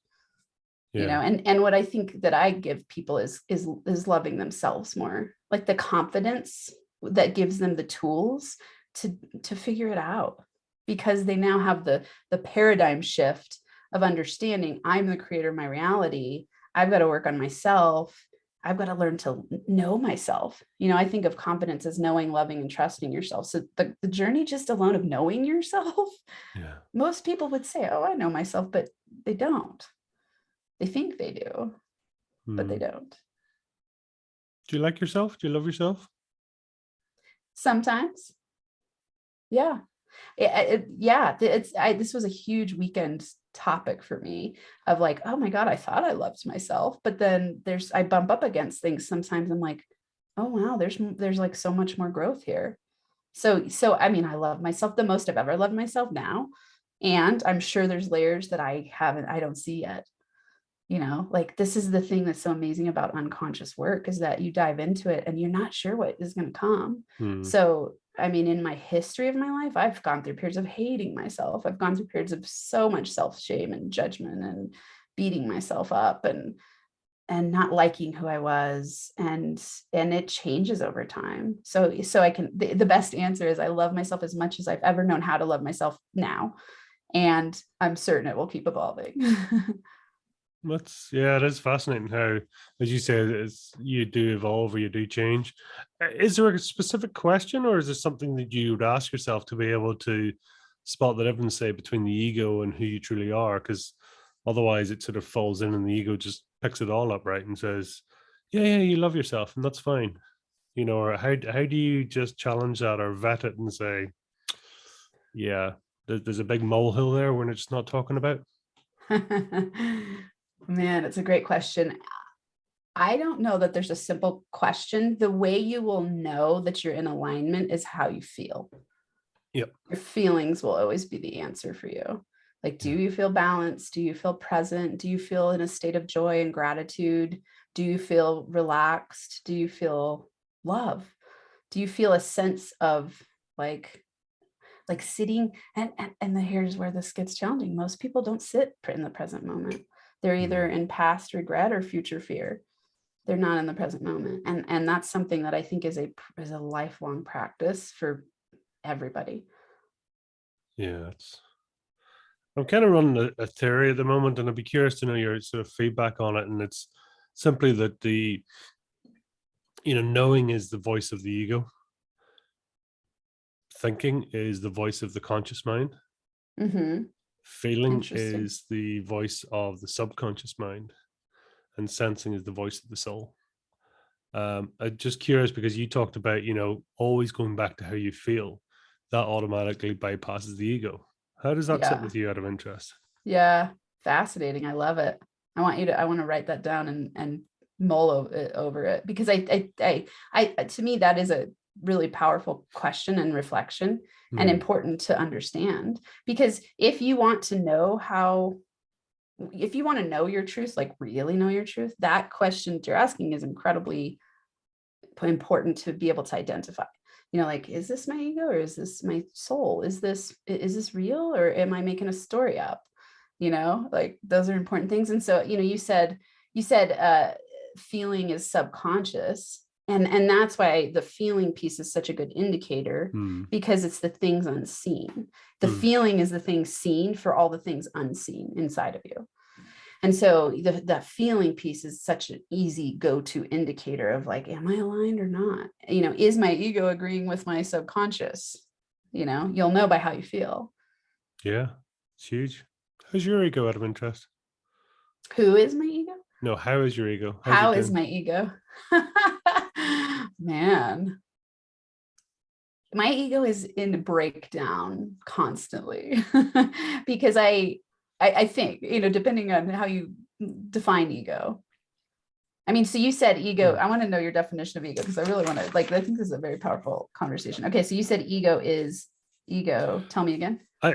And what I think that I give people is loving themselves more, like the confidence that gives them the tools to figure it out, because they now have the paradigm shift of understanding I'm the creator of my reality. I've got to work on myself. I've got to learn to know myself. I think of confidence as knowing, loving, and trusting yourself. So the journey just alone of knowing yourself, most people would say, oh, I know myself, but they don't. They think they do, but they don't. Do you like yourself? Do you love yourself? Sometimes. Yeah. This was a huge weekend topic for me of like, oh my God, I thought I loved myself, but then I bump up against things. Sometimes I'm like, oh wow, there's like so much more growth here. So, I mean, I love myself the most I've ever loved myself now. And I'm sure there's layers that I don't see yet. Like, this is the thing that's so amazing about unconscious work, is that you dive into it and you're not sure what is going to come. So, I mean, in my history of my life, I've gone through periods of hating myself. I've gone through periods of so much self-shame and judgment and beating myself up and not liking who I was. And it changes over time. So the best answer is I love myself as much as I've ever known how to love myself now. And I'm certain it will keep evolving. It is fascinating how, as you say, you do evolve or you do change. Is there a specific question, or is there something that you would ask yourself to be able to spot the difference, say, between the ego and who you truly are? Because otherwise it sort of falls in and the ego just picks it all up, right? And says, yeah, you love yourself and that's fine. Or how do you just challenge that or vet it and say, yeah, there's a big molehill there when it's not talking about? Man, it's a great question. I don't know that there's a simple question. The way you will know that you're in alignment is how you feel. Yep. Your feelings will always be the answer for you. Like, do you feel balanced? Do you feel present? Do you feel in a state of joy and gratitude? Do you feel relaxed? Do you feel love? Do you feel a sense of like sitting? And here's where this gets challenging. Most people don't sit in the present moment. They're either in past regret or future fear. They're not in the present moment. And that's something that I think is a lifelong practice for everybody. Yeah, I'm kind of running a theory at the moment, and I'd be curious to know your sort of feedback on it. And it's simply that knowing is the voice of the ego. Thinking is the voice of the conscious mind. Mm-hmm. Feeling Interesting. is the voice of the subconscious mind, and sensing is the voice of the soul. I'm just curious because you talked about, always going back to how you feel. That automatically bypasses the ego. How does that sit Yeah. with you out of interest? Yeah. Fascinating. I love it. I want to write that down and mull over it, because to me, that is a really powerful question and reflection, and Hmm. important to understand, because if you want to know your truth, like really know your truth, that question you're asking is incredibly important to be able to identify. Like, is this my ego, or is this my soul? Is this real, or am I making a story up? Like, those are important things. And so, you said feeling is subconscious, and that's why the feeling piece is such a good indicator, Hmm. because it's the things unseen. The Hmm. feeling is the things seen for all the things unseen inside of you. And so that feeling piece is such an easy go-to indicator of, like, am I aligned or not? Is my ego agreeing with my subconscious? You'll know by how you feel. Yeah, it's huge. How's your ego out of interest? Who is my ego? No, how is your ego? How's it How is doing? my ego? Man, my ego is in breakdown constantly, because I think, depending on how you define ego. I mean, so you said ego. Hmm. I want to know your definition of ego, because I really want to, like, I think this is a very powerful conversation. Okay, so you said ego is ego. Tell me again. I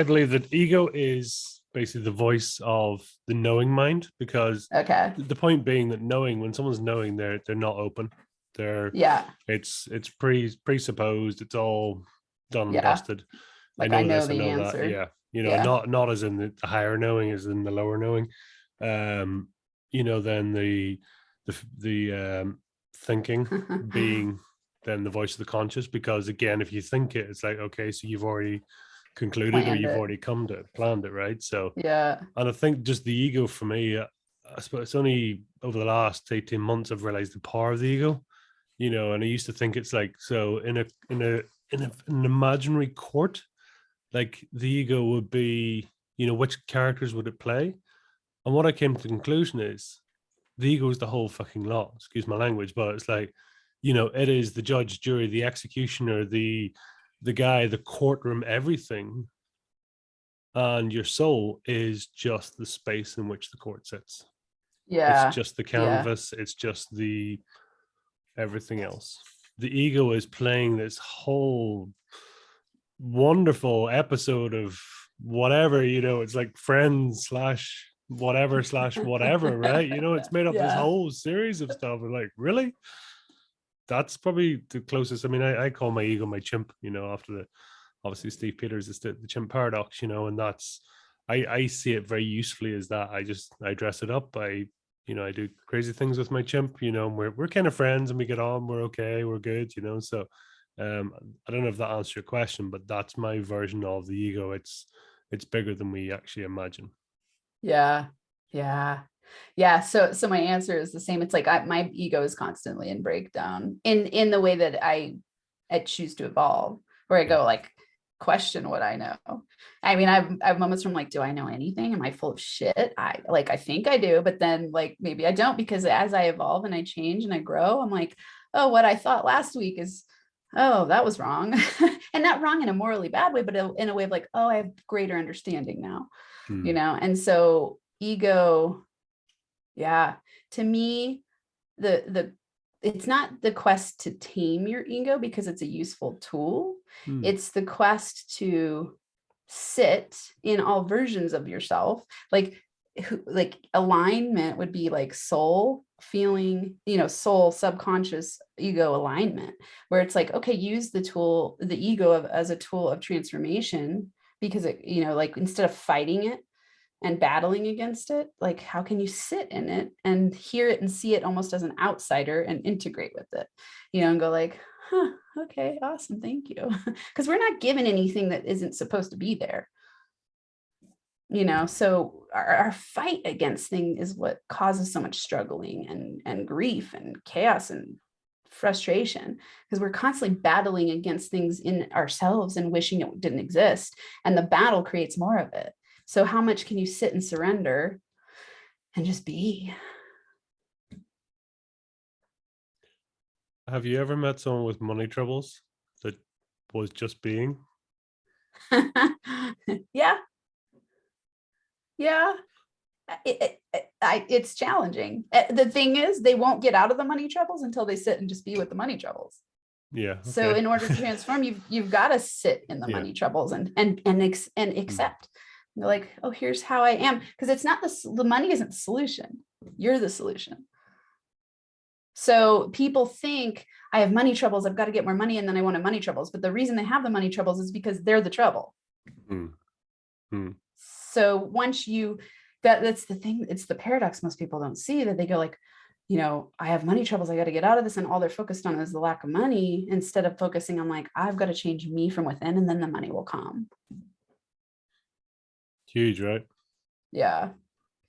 believe that ego is basically the voice of the knowing mind, because Okay. the point being that knowing, when someone's knowing, they're not open. They're Yeah. it's presupposed. It's all done and Yeah. dusted. I Like, I know know this. I the know that. answer. Yeah, Yeah. not as in the higher knowing, as in the lower knowing. Um, then the thinking being then the voice of the conscious, because again, if you think it, it's like, okay, so you've already concluded, or Planned you've it. already come to planned it, right? So, Yeah. and I think just the ego for me, I suppose it's only over the last 18 months I've realized the power of the ego. And I used to think it's like, so in an imaginary court, like the ego would be, which characters would it play? And what I came to the conclusion is the ego is the whole fucking law. Excuse my language, but it's like, it is the judge, jury, the executioner, the guy, the courtroom, everything. And your soul is just the space in which the court sits. It's Yeah. just the Yeah. canvas. It's just the everything else. The ego is playing this whole wonderful episode of whatever, it's like Friends slash whatever, right? It's made up this Yeah. whole series of stuff. And like, really? That's probably the closest. I mean, I call my ego my chimp, after obviously Steve Peters is the chimp paradox, and that's, I see it very usefully as that. I dress it up. I do crazy things with my chimp, and we're kind of friends, and we get on, we're okay, we're good, so I don't know if that answers your question, but that's my version of the ego. It's bigger than we actually imagine. Yeah. Yeah. Yeah. So my answer is the same. It's like, my ego is constantly in breakdown, in the way that I choose to evolve, where I Yeah. go, like, question what I know. I mean, I have moments from, like, do I know anything? Am I full of shit? I think I do, but then, like, maybe I don't, because as I evolve and I change and I grow, I'm like, oh, what I thought last week is, oh, that was wrong. And not wrong in a morally bad way, but in a way of, like, oh, I have greater understanding now. Hmm. And so ego, yeah, to me, the it's not the quest to tame your ego, because it's a useful tool. Hmm. It's the quest to sit in all versions of yourself. Like alignment would be like soul feeling, soul, subconscious, ego alignment, where it's like, okay, use the ego as a tool of transformation, because it, like, instead of fighting it and battling against it, like, how can you sit in it and hear it and see it almost as an outsider and integrate with it, and go, like, huh, okay, awesome, thank you. Because we're not given anything that isn't supposed to be there. So our fight against things is what causes so much struggling and grief and chaos and frustration, because we're constantly battling against things in ourselves and wishing it didn't exist. And the battle creates more of it. So how much can you sit and surrender and just be? Have you ever met someone with money troubles that was just being? Yeah. Yeah. It's challenging. The thing is, they won't get out of the money troubles until they sit and just be with the money troubles. Yeah. So Okay. in order to transform, you've got to sit in the Yeah. money troubles and accept. You're like, oh, here's how I am, because it's not the money isn't the solution. You're the solution. So people think, I have money troubles, I've got to get more money, and then I want to money troubles. But the reason they have the money troubles is because they're the trouble. Mm. Mm. So once you, that's the thing, it's the paradox most people don't see, that they go like, you know, I have money troubles, I got to get out of this. And all they're focused on is the lack of money, instead of focusing on like, I've got to change me from within, and then the money will come. Huge, right? Yeah.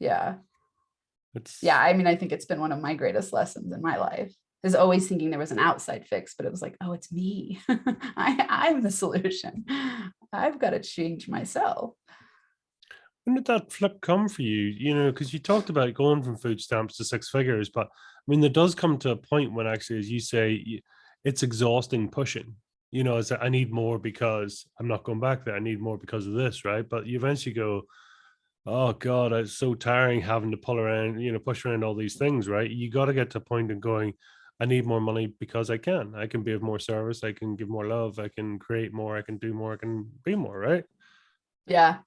Yeah. Yeah. I mean, I think it's been one of my greatest lessons in my life, is always thinking there was an outside fix, but it was like, oh, it's me. I'm the solution. I've got to change myself. When did that flip come for you? You know, because you talked about going from food stamps to six figures, but I mean, there does come to a point when actually, as you say, it's exhausting pushing. You know, it's I need more because I'm not going back there. I need more because of this, right? But you eventually go, oh God, it's so tiring having to pull around, you know, push around all these things, right? You got to get to a point of going, I need more money because I can. I can be of more service. I can give more love. I can create more. I can do more. I can be more, right? Yeah.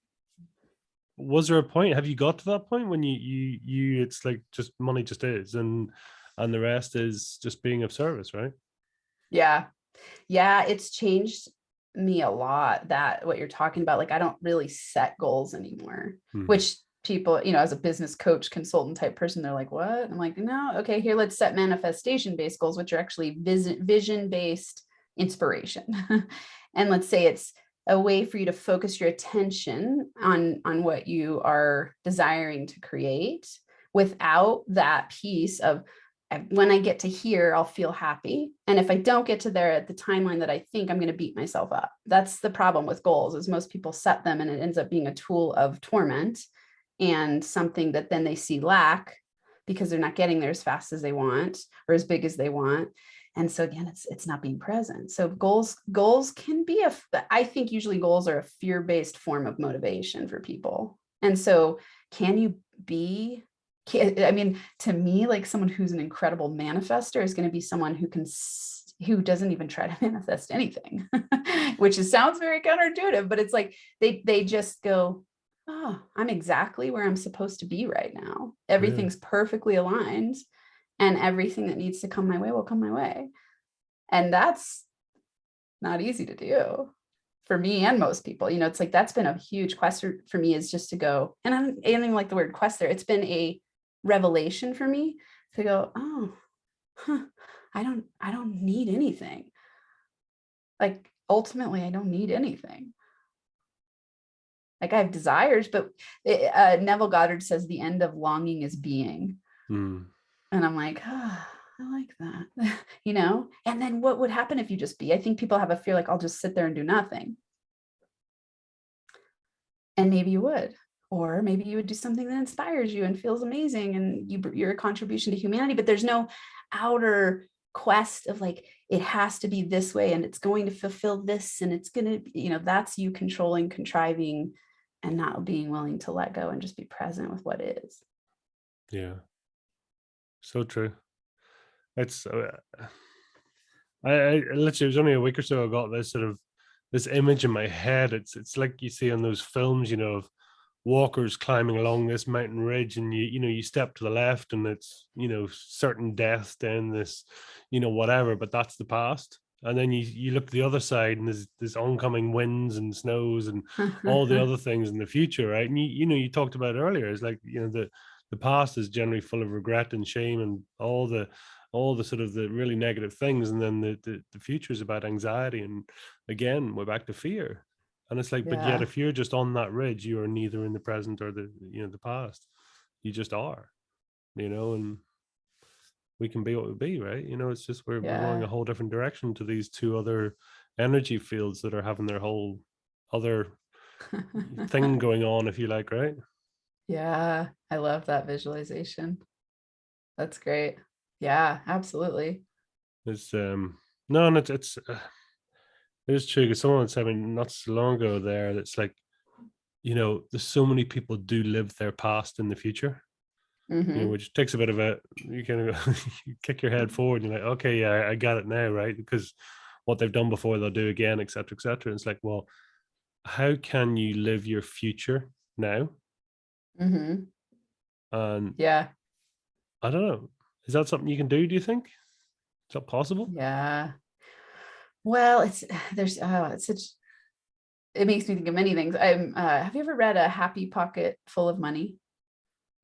Was there a point, have you got to that point when it's like just money just is, and the rest is just being of service, right? Yeah. Yeah. It's changed me a lot, that what you're talking about. Like, I don't really set goals anymore, which people, you know, as a business coach, consultant type person, they're like, what? I'm like, no, okay, here, let's set manifestation based goals, which are actually vision based inspiration. And let's say it's a way for you to focus your attention on what you are desiring to create, without that piece of, when I get to here, I'll feel happy. And if I don't get to there at the timeline that I think, I'm going to beat myself up. That's the problem with goals, is most people set them and it ends up being a tool of torment, and something that then they see lack because they're not getting there as fast as they want or as big as they want. And so again, it's not being present. So goals can be I think usually goals are a fear-based form of motivation for people. And so can you be, I mean, to me, like, someone who's an incredible manifester is going to be someone who doesn't even try to manifest anything, which sounds very counterintuitive, but it's like they just go, oh, I'm exactly where I'm supposed to be right now. Everything's perfectly aligned, and everything that needs to come my way will come my way. And that's not easy to do for me and most people. You know, it's like, that's been a huge quest for me, is just to go, and I don't even like the word quest there. It's been a revelation for me to go, oh, I don't need anything. Like, ultimately, I don't need anything. Like, I have desires, but Neville Goddard says the end of longing is being. And I'm like, oh, I like that, you know? And then what would happen if you just be? I think people have a fear like, I'll just sit there and do nothing. And maybe you would, or maybe you would do something that inspires you and feels amazing, and you're a contribution to humanity, but there's no outer quest of like, it has to be this way and it's going to fulfill this, and it's going to, you know, that's you controlling, contriving, and not being willing to let go and just be present with what is. Yeah. So true. It's I literally, it was only a week or so I got this sort of this image in my head. It's like you see on those films, you know, of walkers climbing along this mountain ridge, and you know, you step to the left and it's, you know, certain death down this, you know, whatever, but that's the past. And then you look to the other side and there's oncoming winds and snows and all the other things in the future, right? And you know, you talked about earlier, it's like, you know, the past is generally full of regret and shame and all the sort of the really negative things, and then the future is about anxiety, and again we're back to fear. And it's like, but yet Yeah. if you're just on that ridge, you are neither in the present or the, you know, the past. You just are, you know, and we can be what we be, right? It's just we're going Yeah. a whole different direction to these two other energy fields that are having their whole other thing going on, if you like, right? Yeah, I love that visualization. That's great. Yeah, absolutely. It's no, and it is true because someone said to me not so long ago there that's like, there's so many people do live their past in the future, Hmm. which takes a bit of you kind of you kick your head forward and you're like, okay, yeah, I got it now, right? Because what they've done before, they'll do again, et cetera, et cetera. And it's like, well, how can you live your future now? Hmm. And Yeah. I don't know, is that something you can do you think? Is that possible? Yeah. Well, it's such, it makes me think of many things. Have you ever read A Happy Pocket Full of Money?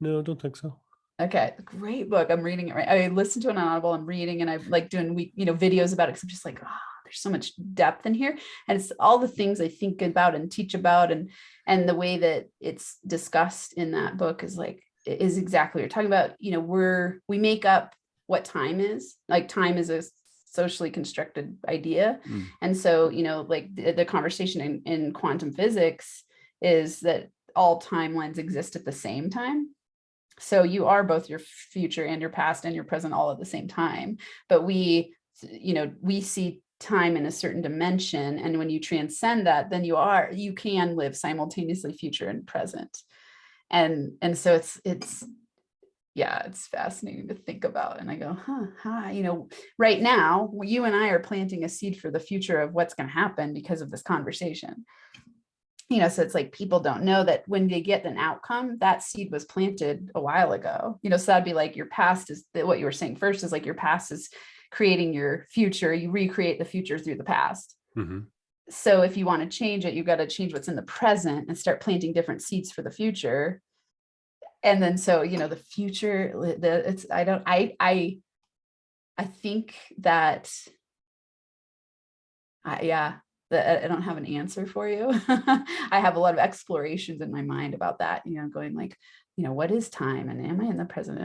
No, I don't think so. Okay, great book. I'm reading it right. I listened to it on Audible. I'm reading, and I'm like doing videos about it because I'm just like, there's so much depth in here, and it's all the things I think about and teach about, and the way that it's discussed in that book is exactly what you're talking about. We make up what time is. Like time is a socially constructed idea, Mm. and so like the conversation in quantum physics is that all timelines exist at the same time. So you are both your future and your past and your present all at the same time. But we see time in a certain dimension. And when you transcend that, then you can live simultaneously future and present. And so it's yeah, it's fascinating to think about. And I go, right now, you and I are planting a seed for the future of what's going to happen because of this conversation. So it's like people don't know that when they get an outcome, that seed was planted a while ago. So that'd be like your past is what you were saying first is like your past is creating your future. You recreate the future through the past. Mm-hmm. So if you want to change it, you've got to change what's in the present and start planting different seeds for the future. And then so the future, it's I think that yeah, I don't have an answer for you. I have a lot of explorations in my mind about that, going like, what is time? And am I in the present?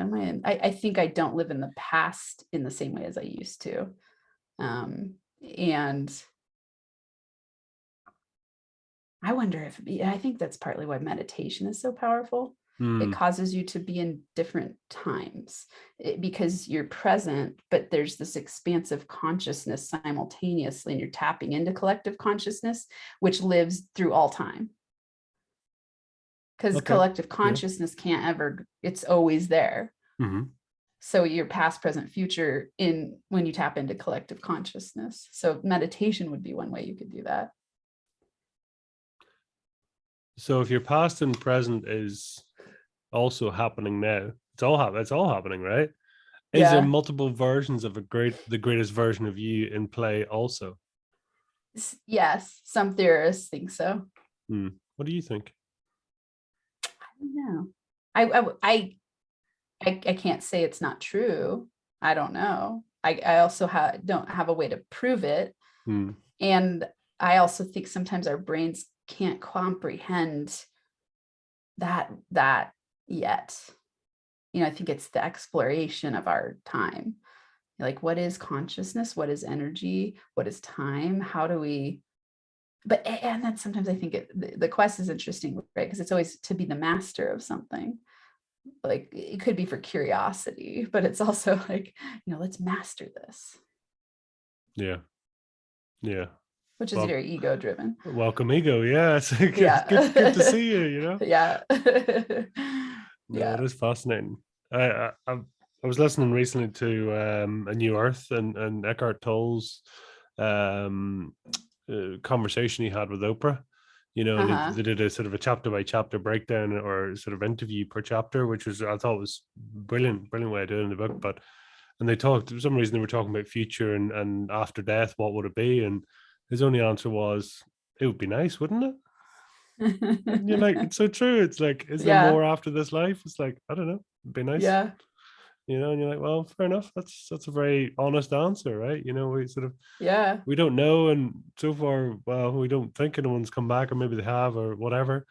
I think I don't live in the past in the same way as I used to. And I think that's partly why meditation is so powerful. It Mm. causes you to be in different times because you're present, but there's this expansive consciousness simultaneously, and you're tapping into collective consciousness, which lives through all time. Because Okay. collective Yeah. consciousness it's always there. Mm-hmm. So your past, present, future when you tap into collective consciousness. So meditation would be one way you could do that. So if your past and present is also happening now, it's all happening, right? Is there Yeah. multiple versions of the greatest version of you in play also? Yes, some theorists think so. Hmm. What do you think? I don't know. I can't say it's not true. I don't know. I also don't have a way to prove it. Hmm. And I also think sometimes our brains can't comprehend that yet. I think it's the exploration of our time. Like, what is consciousness? What is energy? What is time? How do we and then sometimes I think the quest is interesting, right? Because it's always to be the master of something. Like it could be for curiosity, but it's also like, let's master this, Yeah. Yeah. which is Well, very ego driven. welcome, ego. Yeah, it's good to Yeah. see you. Yeah. No, Yeah. it is fascinating. I was listening recently to A New Earth and Eckhart Tolle's um, conversation he had with Oprah. And Uh-huh. they did a sort of a chapter by chapter breakdown or sort of interview per chapter, which I thought was brilliant way of doing the book. But and they talked for some reason they were talking about future and after death, what would it be? And his only answer was, it would be nice, wouldn't it? And you're like, it's so true. It's like, is there Yeah. more after this life? It's like, I don't know. It'd be nice. Yeah. And you're like, well, fair enough. That's a very honest answer, right? Yeah. We don't know, and so far, well, we don't think anyone's come back, or maybe they have, or whatever.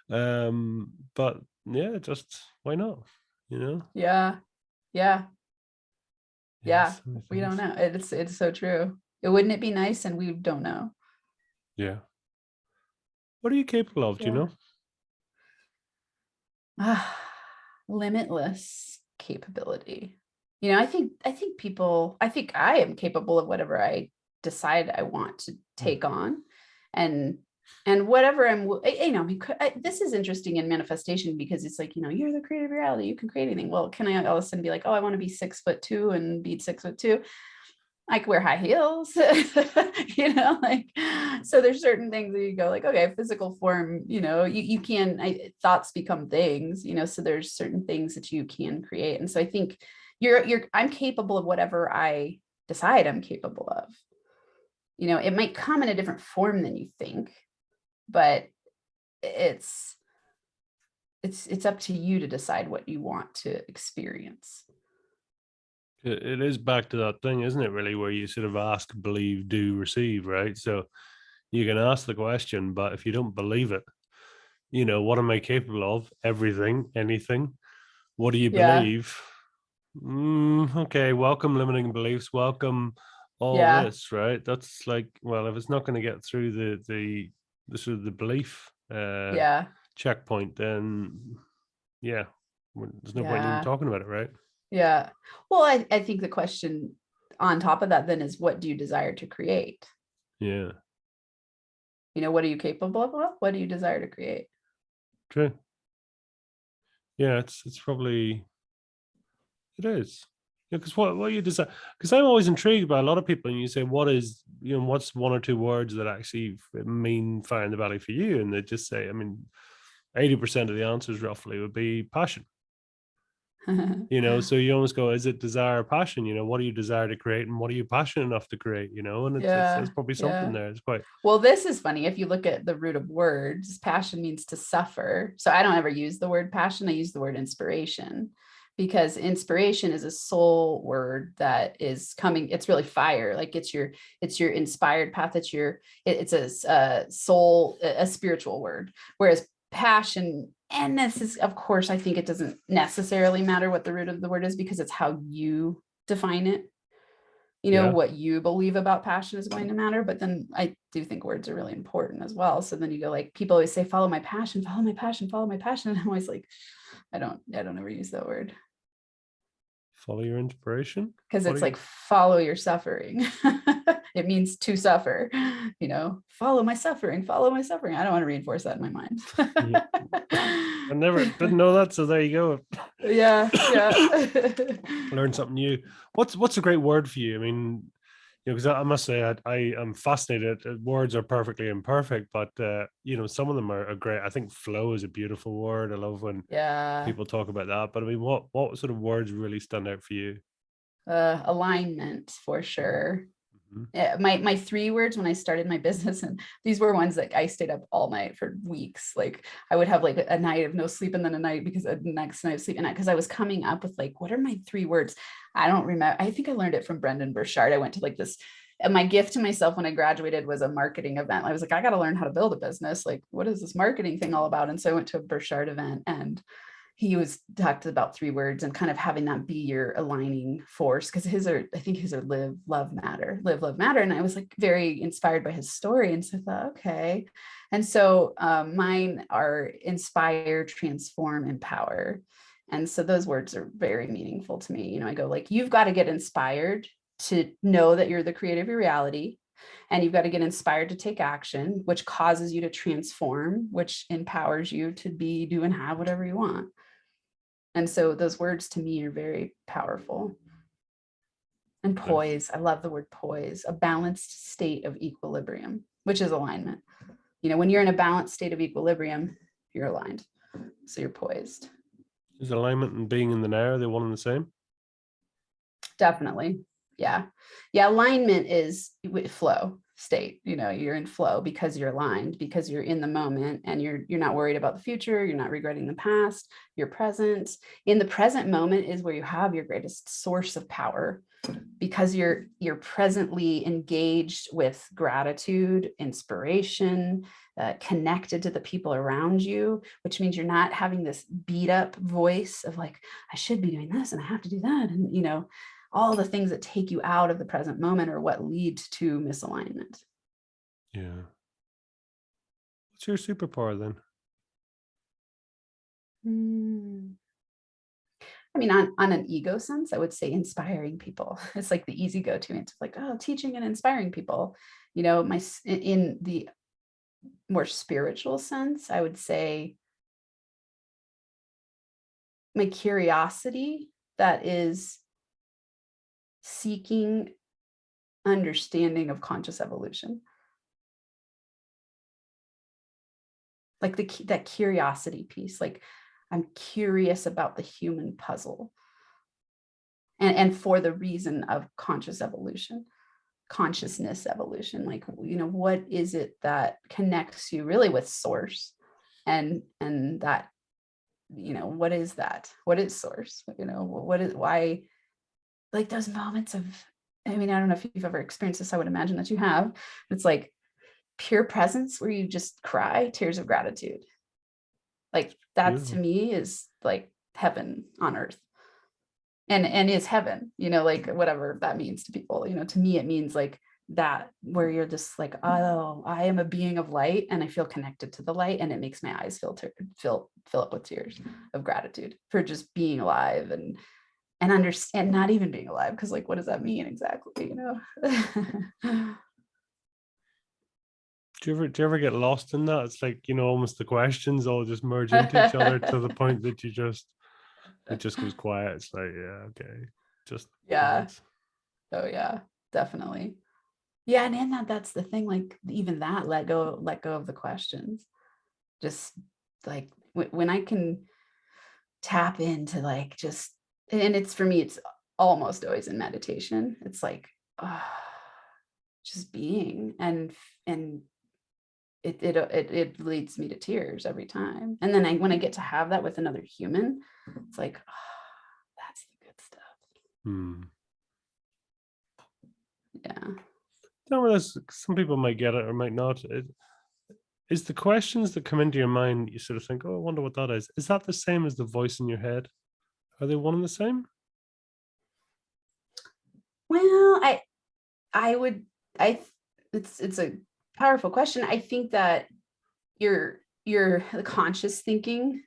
But yeah, just why not? Yeah. Yeah. Yeah, so many we don't things. know. It's so true. Wouldn't it be nice? And we don't know. Yeah. What are you capable of? Do you Yeah. know? Limitless capability. I think I am capable of whatever I decide I want to Mm. take on, and whatever I mean, this is interesting in manifestation because it's like, you're the creative reality, you can create anything. Well, can I all of a sudden be like, oh, I want to be 6'2" and be 6'2"? I could wear high heels, like, so there's certain things that you go like, okay, physical form, you can, thoughts become things, so there's certain things that you can create. And so I think I'm capable of whatever I decide I'm capable of. It might come in a different form than you think, but it's up to you to decide what you want to experience. It is back to that thing, isn't it, really, where you sort of ask, believe, do, receive, right? So you can ask the question, but if you don't believe it, what am I capable of? Everything, anything. What do you Yeah. believe? Okay, welcome limiting beliefs. Welcome all Yeah. this, right? That's like, well, if it's not going to get through the sort of the belief Yeah. checkpoint, then yeah, there's no point in even Yeah. talking about it, right? Yeah. Well, I think the question on top of that then is, what do you desire to create? Yeah, What are you capable of? Well, what do you desire to create? true. Yeah, it's probably it is. Yeah, because what you decide, because I'm always intrigued by a lot of people, and you say, what is, what's one or two words that actually mean fire in the belly for you? And they just say, I mean, 80% of the answers roughly would be passion. So you almost go, is it desire or passion? What do you desire to create, and what are you passionate enough to create? And it's Yeah. there's probably something Yeah. there. It's quite. Well, this is funny. If you look at the root of words, passion means to suffer. So I don't ever use the word passion. I use the word inspiration, because inspiration is a soul word that is coming. It's really fire. Like it's your inspired path. It's a soul, a spiritual word. Whereas passion, and this is, of course, I think it doesn't necessarily matter what the root of the word is, because it's how you define it. Yeah. What you believe about passion is going to matter. But then I do think words are really important as well. So then you go like, people always say, follow my passion, follow my passion, follow my passion. And I'm always like, I don't ever use that word, Follow your inspiration. because What it's do you? like, follow your suffering. It means to suffer, follow my suffering, follow my suffering. I don't want to reinforce that in my mind. Yeah. I never didn't know that. So there you go. Yeah. Yeah. Learn something new. What's a great word for you? I mean, because I must say I am fascinated. Words are perfectly imperfect, but some of them are great. I think flow is a beautiful word. I love when Yeah. people talk about that. But I mean, what sort of words really stand out for you? Alignment, for sure. Mhm. My 3 words when I started my business, and these were ones that I stayed up all night for weeks. Like I would have like a night of no sleep, and then a night because the next night of sleep, and because I was coming up with like, what are my 3 words? I don't remember. I think I learned it from Brendan Burchard. I went to like this, and my gift to myself when I graduated was a marketing event. I was like, I got to learn how to build a business. Like, what is this marketing thing all about? And so I went to a Burchard event, and he was talked about 3 words and kind of having that be your aligning force, because I think his are live, love, matter, live, love, matter. And I was like very inspired by his story. And so I thought, okay. And so mine are inspire, transform, empower. And so those words are very meaningful to me. I go like, you've got to get inspired to know that you're the creator of your reality. And you've got to get inspired to take action, which causes you to transform, which empowers you to be, do, and have whatever you want. And so those words to me are very powerful. And Nice. poise, I love the word poise, a balanced state of equilibrium, which is alignment. When you're in a balanced state of equilibrium, you're aligned. So you're poised. Is alignment and being in the now, are they one and the same? Definitely. Yeah. Yeah. Alignment is flow state. You're in flow because you're aligned, because you're in the moment, and you're not worried about the future. You're not regretting the past. You're present. In the present moment is where you have your greatest source of power, because you're presently engaged with gratitude, inspiration, connected to the people around you, which means you're not having this beat up voice of like, I should be doing this and I have to do that. And, all the things that take you out of the present moment are what lead to misalignment. Yeah. What's your superpower then? I mean, on an ego sense, I would say inspiring people. It's like the easy go-to answer, like, oh, teaching and inspiring people. You know, in the more spiritual sense, I would say my curiosity that is seeking understanding of conscious evolution. Like that curiosity piece, like I'm curious about the human puzzle. And for the reason of conscious evolution, consciousness evolution, like, you know, what is it that connects you really with source? And that, you know, what is that? What is source? You know, what is, why, like those moments of, I mean, I don't know if you've ever experienced this, I would imagine that you have. It's like pure presence where you just cry tears of gratitude. Like that to Beautiful. me is like heaven on earth. And is heaven, you know, like whatever that means to people, you know, to me, it means like that where you're just like, oh, I am a being of light and I feel connected to the light, and it makes my eyes fill up with tears of gratitude for just being alive and understand, not even being alive, because like, what does that mean exactly, you know? Do you ever get lost in that? It's like, you know, almost the questions all just merge into each other to the point that it just goes quiet. It's like, yeah, okay. Just Yeah. relax. Oh yeah, definitely. Yeah, and in that's the thing, like even that let go of the questions. Just like when I can tap into like just, and it's for me, it's almost always in meditation. It's like just being, and it leads me to tears every time. And then when I get to have that with another human, it's like, that's the good stuff. Hmm. Yeah. No, well, some people might get it or might not. Is the questions that come into your mind, you sort of think, oh, I wonder what that is. Is that the same as the voice in your head? Are they one and the same? Well, I would, I, it's a powerful question. I think that your conscious thinking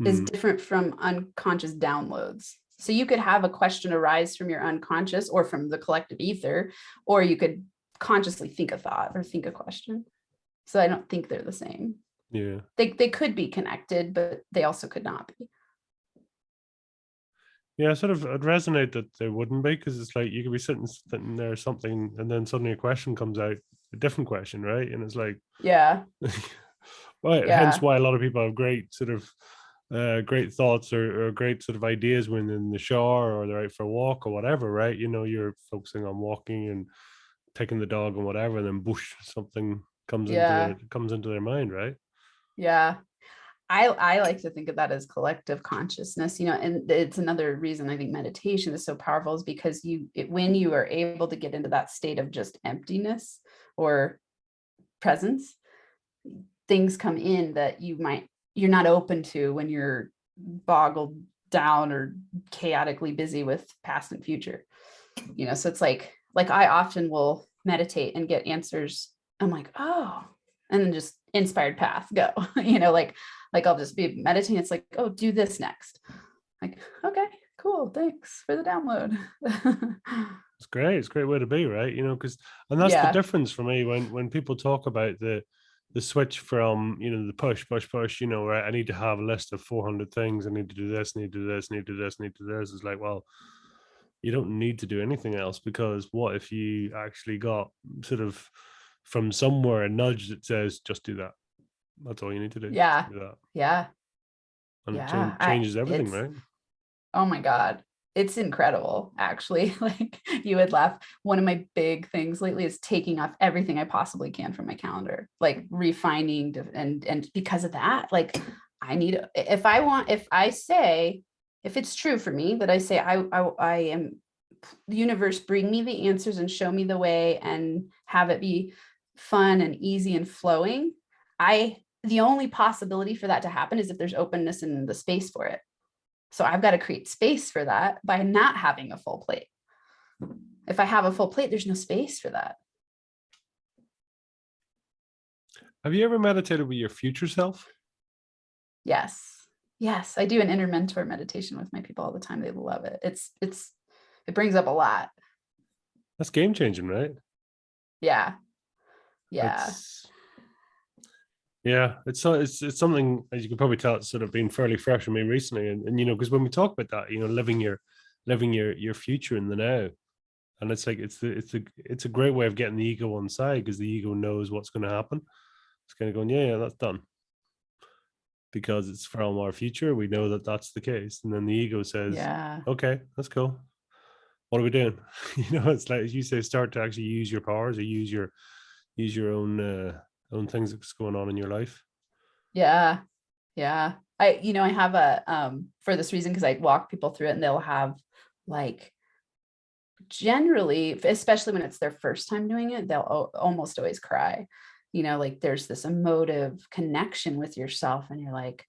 is Hmm. different from unconscious downloads. So you could have a question arise from your unconscious or from the collective ether, or you could consciously think a thought or think a question. So I don't think they're the same. Yeah. They could be connected, but they also could not be. Yeah, sort of I'd resonate that they wouldn't be, because it's like you could be sitting there or something, and then suddenly a question comes out, a different question, right? And it's like, Yeah. well, hence Yeah. why a lot of people have great sort of great thoughts or great sort of ideas when in the shower or they're out for a walk or whatever, right? You know, you're focusing on walking and taking the dog and whatever, and then bush, something Yeah. comes into their mind, right? Yeah. I like to think of that as collective consciousness, you know, and it's another reason I think meditation is so powerful, is because when you are able to get into that state of just emptiness or presence, things come in that you're not open to when you're boggled down or chaotically busy with past and future, you know. So it's like I often will meditate and get answers. I'm like, oh, and then just inspired path, go. You know, like I'll just be meditating. It's like, oh, do this next. Like, okay, cool. Thanks for the download. It's great. It's a great way to be, right? You know, because and that's the Yeah. difference for me when people talk about the switch from, you know, the push, you know, right? I need to have a list of 400 things. I need to do this, need to do this, need to do this, need to do this. It's like, well, you don't need to do anything else, because what if you actually got sort of from somewhere a nudge that says just do that? That's all you need to do. Just Yeah. do that, Yeah. and it Yeah. changes everything, It's, right? oh my God. It's incredible, actually. Like you would laugh. One of my big things lately is taking off everything I possibly can from my calendar, like refining and because of that, like I need, if I say, if it's true for me that I say I am, the universe, bring me the answers and show me the way and have it be fun and easy and flowing. The only possibility for that to happen is if there's openness in the space for it. So I've got to create space for that by not having a full plate. If I have a full plate, there's no space for that. Have you ever meditated with your future self? Yes. Yes. I do an inner mentor meditation with my people all the time. They love it. It brings up a lot. That's game changing, right? Yeah. Yeah. It's it's something, as you can probably tell, it's sort of been fairly fresh for me recently. And you know, because when we talk about that, you know, living your future in the now, and it's like it's a great way of getting the ego on side, because the ego knows what's going to happen. It's kind of going, yeah, that's done, because it's from our future. We know that that's the case, and then the ego says, Yeah. okay, that's cool. What are we doing? You know, it's like, as you say, start to actually use your powers, or use your own things that's going on in your life. Yeah. Yeah. I have for this reason, because I walk people through it, and they'll have like, generally, especially when it's their first time doing it, they'll almost always cry. Like there's this emotive connection with yourself, and you're like,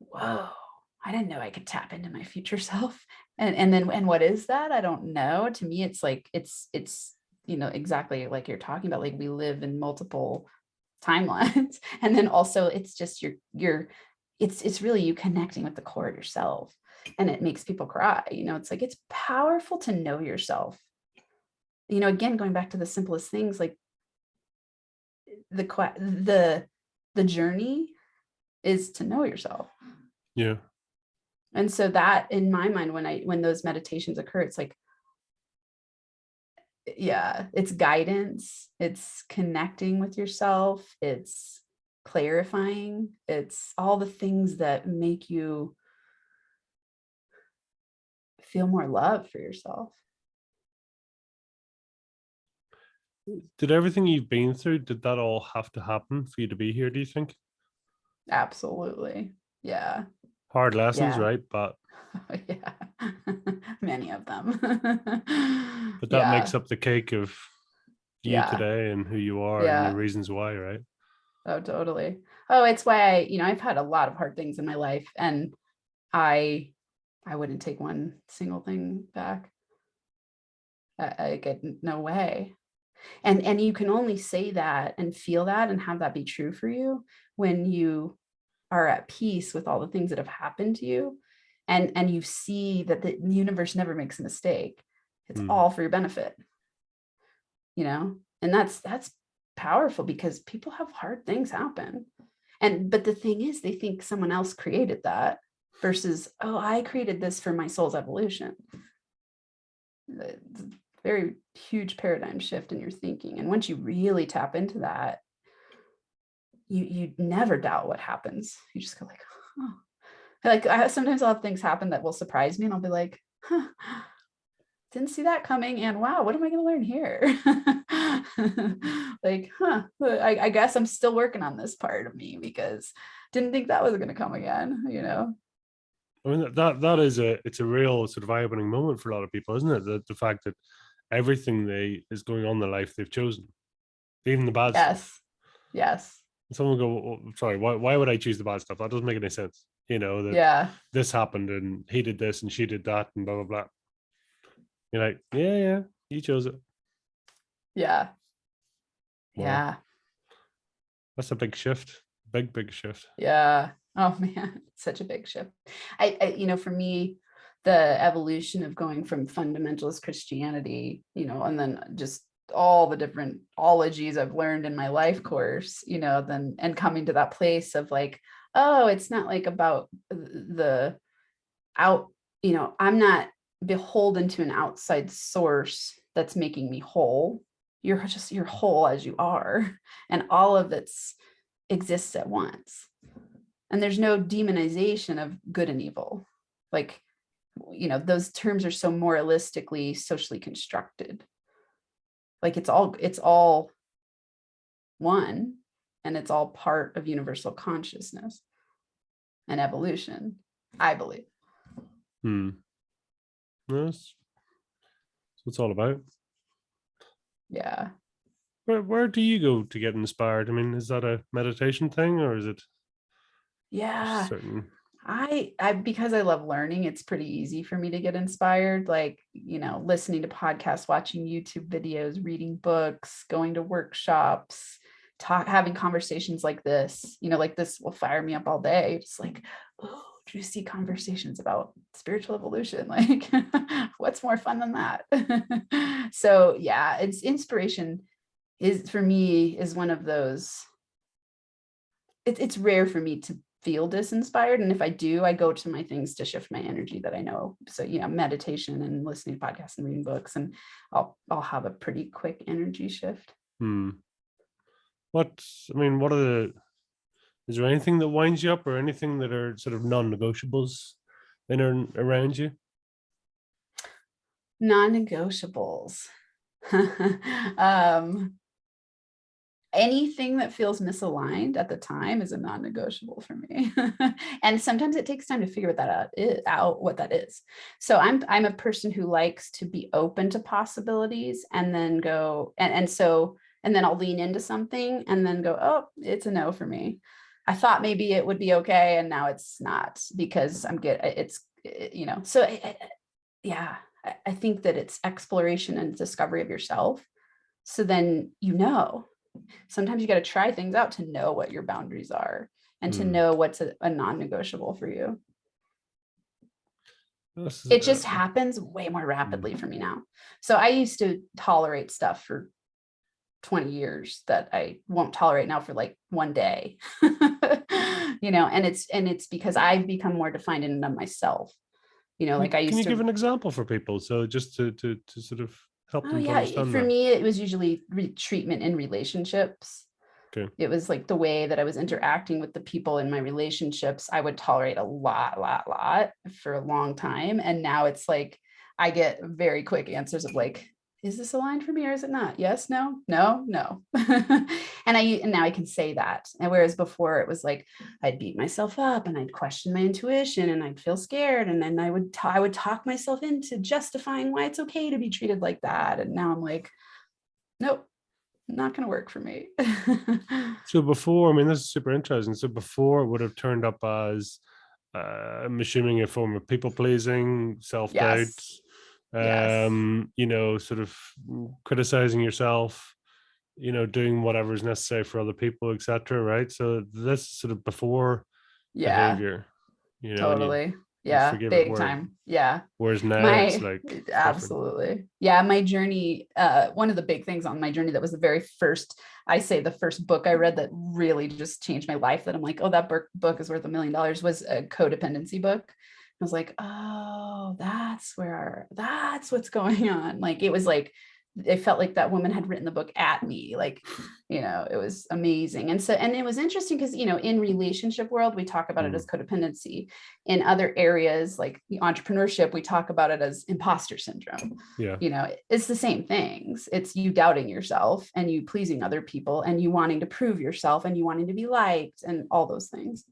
whoa, I didn't know I could tap into my future self. And what is that? I don't know. To me, it's like, it's exactly like you're talking about, like we live in multiple timelines. And then also it's just it's really you connecting with the core of yourself, and it makes people cry. It's like, it's powerful to know yourself. Again, going back to the simplest things, like the journey is to know yourself. Yeah. And so that, in my mind, when those meditations occur, it's like, yeah, it's guidance, it's connecting with yourself, it's clarifying, it's all the things that make you feel more love for yourself. Did everything you've been through, did that all have to happen for you to be here, do you think? Absolutely. Yeah. Hard lessons, Yeah. right? But Yeah. Many of them. that Yeah. makes up the cake of you Yeah. today and who you are and your Yeah. reasons why, right? Oh, totally. Oh, it's why I've had a lot of hard things in my life, and I wouldn't take one single thing back. I get no way. And you can only say that and feel that and have that be true for you when you are at peace with all the things that have happened to you, and you see that the universe never makes a mistake. It's all for your benefit, and that's powerful, because people have hard things happen. But the thing is, they think someone else created that, versus, oh, I created this for my soul's evolution. It's a very huge paradigm shift in your thinking. And once you really tap into that, you never doubt what happens. You just go like, oh. Like sometimes I'll have things happen that will surprise me, and I'll be like, huh, didn't see that coming, and wow, what am I going to learn here? Like, I guess I'm still working on this part of me, because didn't think that was going to come again. I mean, that is it's a real sort of eye-opening moment for a lot of people, isn't it? The fact that everything they is going on in the life they've chosen, even the bad stuff. Yes. Yes. And someone will go, oh, sorry, why would I choose the bad stuff? That doesn't make any sense. You know, that Yeah. this happened and he did this and she did that and blah blah blah. You're like, yeah, you chose it. Yeah. Wow, Yeah. that's a big shift. Big shift. Yeah. Oh man, such a big shift. For me, the evolution of going from fundamentalist Christianity, and then just all the different ologies I've learned in my life course, then, and coming to that place of like, oh, it's not like about the out, I'm not beholden to an outside source that's making me whole. You're whole as you are, and all of it's exists at once. And there's no demonization of good and evil. Like, those terms are so moralistically, socially constructed. Like it's all one, and it's all part of universal consciousness and evolution, I believe. That's what it's all about. Yeah. Where do you go to get inspired? I mean, is that a meditation thing, or is it Yeah. certain? I because I love learning, it's pretty easy for me to get inspired, like, listening to podcasts, watching YouTube videos, reading books, going to workshops, having conversations like this, like this will fire me up all day. Just like, oh, juicy conversations about spiritual evolution. Like, what's more fun than that? So yeah, it's inspiration is for me is one of those. It's rare for me to feel disinspired, and if I do, I go to my things to shift my energy that I know. So meditation and listening to podcasts and reading books, and I'll have a pretty quick energy shift. What are is there anything that winds you up, or anything that are sort of non-negotiables in or around you? Non-negotiables. Anything that feels misaligned at the time is a non-negotiable for me. And sometimes it takes time to figure that out what that is. So I'm a person who likes to be open to possibilities and then go and then I'll lean into something and then go, oh, it's a no for me. I thought maybe it would be okay, and now it's not, because so yeah, I think that it's exploration and discovery of yourself. So then sometimes you got to try things out to know what your boundaries are and to know what's a non-negotiable for you. It just happens way more rapidly for me now. So I used to tolerate stuff for 20 years that I won't tolerate now for like one day. And it's because I've become more defined in and of myself. Like I used to. Can you give an example for people? So just to sort of help them to understand for that. me, it was usually treatment in relationships. Okay. It was like the way that I was interacting with the people in my relationships. I would tolerate a lot for a long time. And now it's like, I get very quick answers of like, is this aligned for me or is it not? Yes, no. And now I can say that. And whereas before it was like, I'd beat myself up and I'd question my intuition and I'd feel scared. And then I would talk myself into justifying why it's okay to be treated like that. And now I'm like, nope, not going to work for me. So before, this is super interesting. So before it would have turned up as, I'm assuming, a form of people pleasing, self-doubt, sort of criticizing yourself, doing whatever is necessary for other people, etc. Right? So this is sort of before behavior, totally. Forgive Big it time. Yeah. Whereas now it's like absolutely different. Yeah, my journey, one of the big things on my journey that was the first book I read that really just changed my life, that I'm like, oh, that book is worth $1 million, was a Codependency Book. I was like, oh, that's what's going on. Like, it was like, it felt like that woman had written the book at me. Like, it was amazing. And it was interesting because, in relationship world, we talk about it as codependency. In other areas like entrepreneurship, we talk about it as imposter syndrome. Yeah. It's the same things. It's you doubting yourself and you pleasing other people and you wanting to prove yourself and you wanting to be liked and all those things.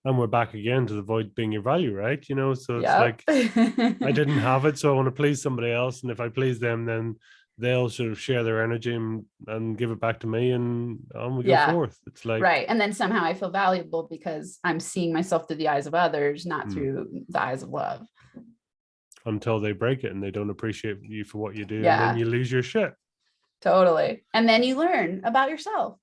And we're back again to the void being your value, right? So it's like, I didn't have it, so I want to please somebody else. And if I please them, then they'll sort of share their energy and give it back to me, and on we go forth. It's like, right. And then somehow I feel valuable because I'm seeing myself through the eyes of others, not through the eyes of love. Until they break it and they don't appreciate you for what you do. And then you lose your shit. Totally. And then you learn about yourself,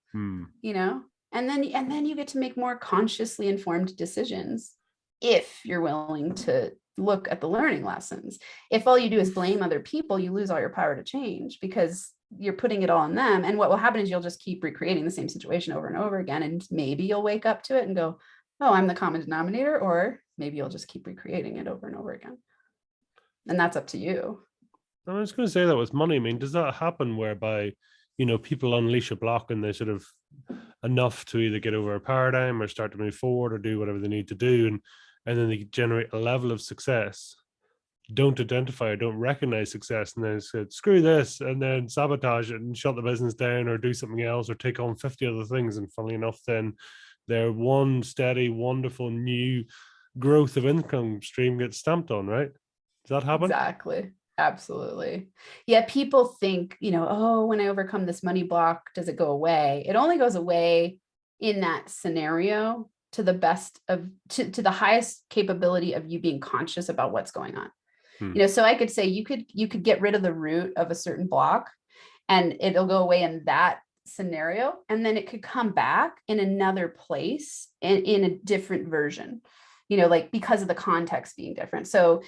and then you get to make more consciously informed decisions if you're willing to look at the learning lessons. If all you do is blame other people, you lose all your power to change because you're putting it all on them. And what will happen is you'll just keep recreating the same situation over and over again. And maybe you'll wake up to it and go, oh, I'm the common denominator. Or maybe you'll just keep recreating it over and over again. And that's up to you. I was going to say that with money. Does that happen whereby, people unleash a block and they sort of enough to either get over a paradigm or start to move forward or do whatever they need to do, and then they generate a level of success, don't identify or don't recognize success, and then said, screw this, and then sabotage it and shut the business down or do something else or take on 50 other things. And funnily enough, then their one steady, wonderful new growth of income stream gets stamped on, right? Does that happen? Exactly. Absolutely. Yeah. People think, oh, when I overcome this money block, does it go away? It only goes away in that scenario to the best of to the highest capability of you being conscious about what's going on. So I could say you could get rid of the root of a certain block and it'll go away in that scenario, and then it could come back in another place in a different version, like because of the context being different. So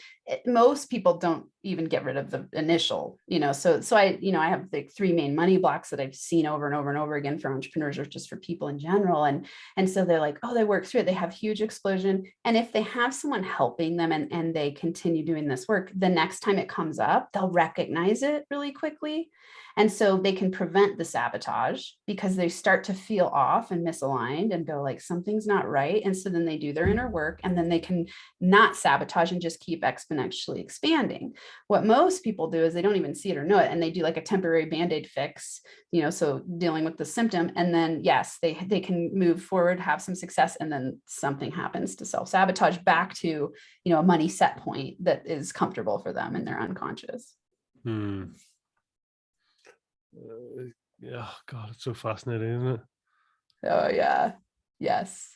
most people don't even get rid of the initial, so I have like 3 main money blocks that I've seen over and over and over again for entrepreneurs or just for people in general. And so they're like, oh, they work through it. They have huge explosion. And if they have someone helping them and they continue doing this work, the next time it comes up, they'll recognize it really quickly. And so they can prevent the sabotage because they start to feel off and misaligned and go like, something's not right. And so then they do their inner work, and then they can not sabotage and just keep exponentially expanding. What most people do is they don't even see it or know it. And they do like a temporary Band-Aid fix, so dealing with the symptom. And then, yes, they can move forward, have some success. And then something happens to self-sabotage back to, a money set point that is comfortable for them in their unconscious. Yeah, God, it's so fascinating, isn't it? Oh yeah. Yes.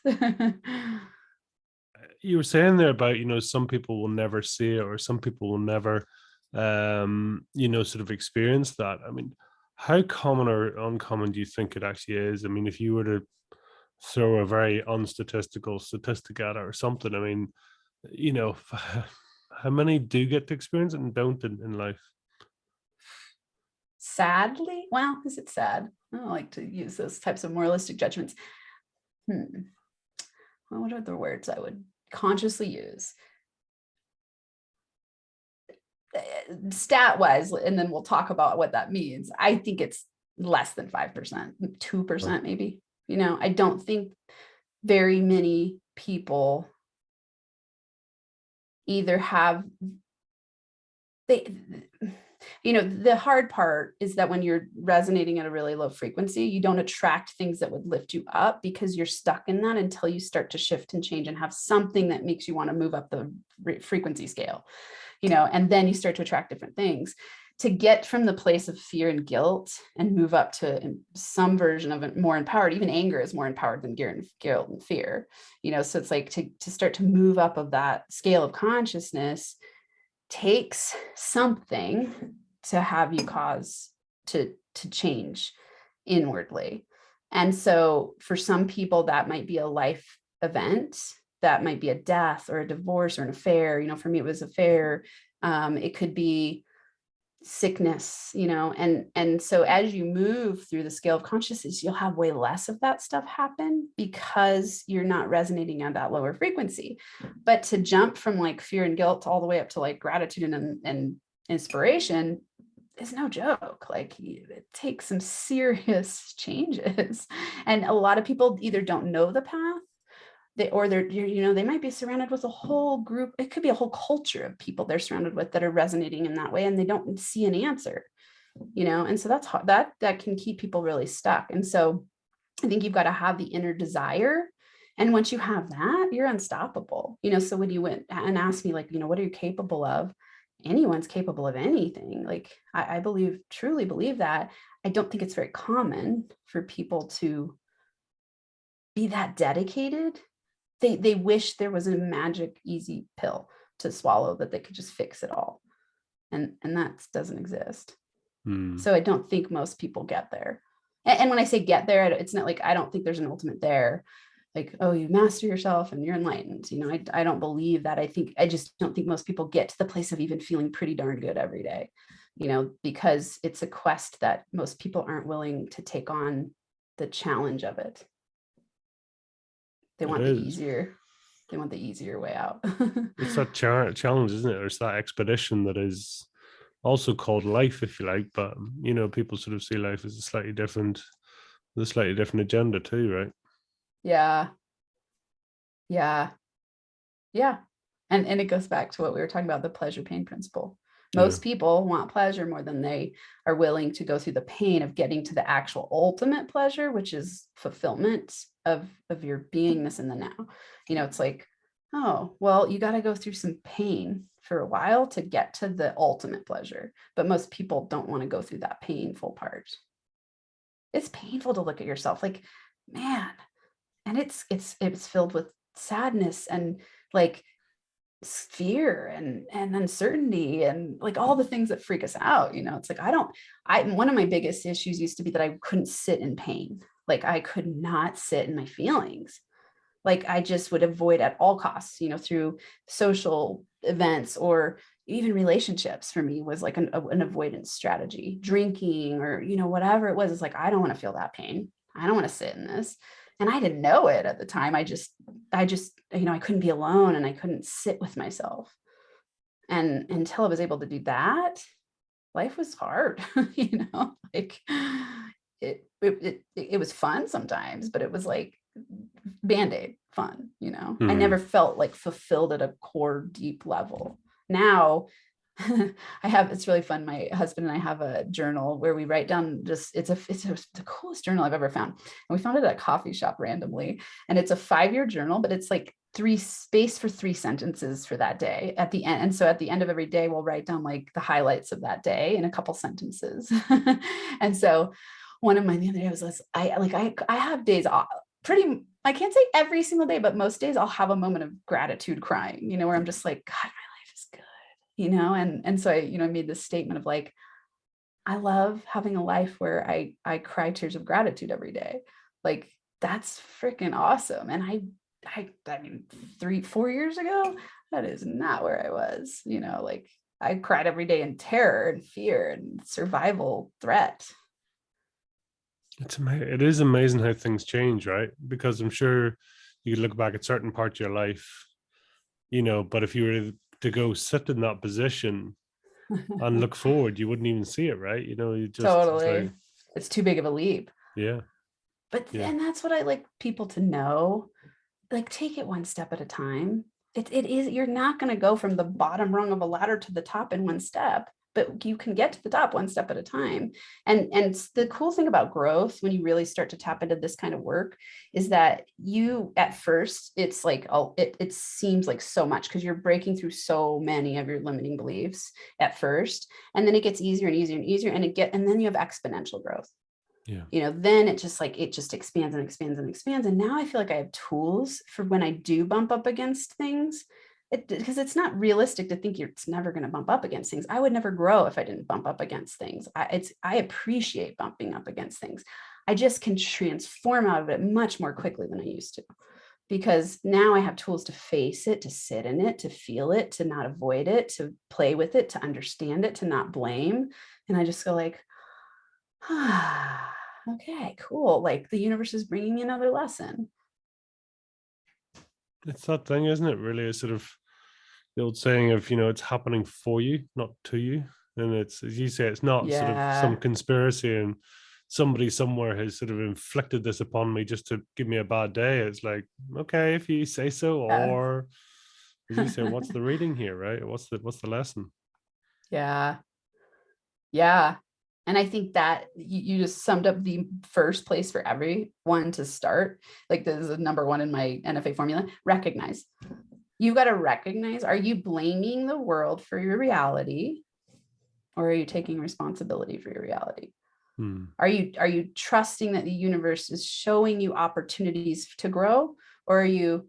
You were saying there about, some people will never see it, or some people will never, sort of experience that. I mean, how common or uncommon do you think it actually is? I mean, if you were to throw a very unstatistical statistic at it or something, I mean, how many do get to experience it and don't in life? Sadly, well, is it sad? I don't like to use those types of moralistic judgments. Well, what are the words I would consciously use? Stat wise, and then we'll talk about what that means. I think it's less than 5%, 2% maybe. I don't think very many people either have the hard part is that when you're resonating at a really low frequency, you don't attract things that would lift you up because you're stuck in that until you start to shift and change and have something that makes you want to move up the frequency scale, and then you start to attract different things. To get from the place of fear and guilt and move up to some version of it more empowered. Even anger is more empowered than guilt and fear, so it's like to start to move up of that scale of consciousness takes something to have you cause to change inwardly. And so for some people that might be a life event, that might be a death or a divorce or an affair. For me it was affair. It could be sickness, and so as you move through the scale of consciousness, you'll have way less of that stuff happen because you're not resonating at that lower frequency. But to jump from like fear and guilt all the way up to like gratitude and inspiration is no joke. Like it takes some serious changes, and a lot of people either don't know the path, they might be surrounded with a whole group. It could be a whole culture of people they're surrounded with that are resonating in that way, and they don't see an answer, and so that's hard, that can keep people really stuck. And so I think you've got to have the inner desire. And once you have that, you're unstoppable. So when you went and asked me, like, what are you capable of? Anyone's capable of anything. Like I truly believe that. I don't think it's very common for people to be that dedicated. They wish there was a magic easy pill to swallow that they could just fix it all. And that doesn't exist. So I don't think most people get there. And when I say get there, it's not like, I don't think there's an ultimate there. Like, oh, you master yourself and you're enlightened. I don't believe that. I just don't think most people get to the place of even feeling pretty darn good every day, because it's a quest that most people aren't willing to take on the challenge of it. They want the easier way out. It's that challenge, isn't it? Or it's that expedition that is also called life, if you like. But people sort of see life as a slightly different agenda too, right? Yeah. And it goes back to what we were talking about, the pleasure pain principle. Most people want pleasure more than they are willing to go through the pain of getting to the actual ultimate pleasure, which is fulfillment of your beingness in the now. It's like, oh, well, you got to go through some pain for a while to get to the ultimate pleasure. But most people don't want to go through that painful part. It's painful to look at yourself like, man, and it's filled with sadness and like fear and uncertainty and like all the things that freak us out. It's like one of my biggest issues used to be that I couldn't sit in pain. Like I could not sit in my feelings. Like I just would avoid at all costs, through social events or even relationships. For me was like an avoidance strategy. Drinking or whatever it was. It's like, I don't want to feel that pain. I don't want to sit in this. And I didn't know it at the time. I just I couldn't be alone and I couldn't sit with myself. And until I was able to do that, life was hard. Like it was fun sometimes, but it was like Band-Aid fun. I Hmm. never felt like fulfilled at a core deep level. Now it's really fun. My husband and I have a journal where we write down it's the coolest journal I've ever found. And we found it at a coffee shop randomly. And it's a 5-year journal, but it's like space for 3 sentences for that day at the end. And so at the end of every day, we'll write down like the highlights of that day in a couple sentences. And so one of mine the other day was I have days off I can't say every single day, but most days I'll have a moment of gratitude crying, where I'm just like, God, my life is good, and so I made this statement of like, I love having a life where I cry tears of gratitude every day. Like that's freaking awesome. And I mean 3-4 years ago, that is not where I was, like I cried every day in terror and fear and survival threat. It is amazing how things change, right? Because I'm sure you could look back at certain parts of your life, but if you were to go sit in that position and look forward, you wouldn't even see it, right? It's like, Totally. It's too big of a leap. yeah, But yeah. and that's what I like people to know. Like take it one step at a time. It is you're not going to go from the bottom rung of a ladder to the top in one step, but you can get to the top one step at a time. And the cool thing about growth when you really start to tap into this kind of work is that you at first it's like it seems like so much because you're breaking through so many of your limiting beliefs at first, and then it gets easier and easier and easier and then you have exponential growth. Yeah. Then it just expands and expands and expands. And now I feel like I have tools for when I do bump up against things. Because it's not realistic to think it's never going to bump up against things. I would never grow if I didn't bump up against things. I appreciate bumping up against things. I just can transform out of it much more quickly than I used to, because now I have tools to face it, to sit in it, to feel it, to not avoid it, to play with it, to understand it, to not blame. And I just go like, okay, cool. Like the universe is bringing me another lesson. It's that thing, isn't it? Really, a sort of the old saying of, it's happening for you, not to you. And it's, as you say, it's not sort of some Yeah. conspiracy and somebody somewhere has sort of inflicted this upon me just to give me a bad day. It's like, okay, if you say so, Yeah. or as you say, what's the reading here, right? What's the lesson? Yeah. Yeah. And I think that you just summed up the first place for everyone to start. Like this is number one in my NFA formula. Recognize. You got to recognize, are you blaming the world for your reality? Or are you taking responsibility for your reality? Hmm. Are you trusting that the universe is showing you opportunities to grow? Or it's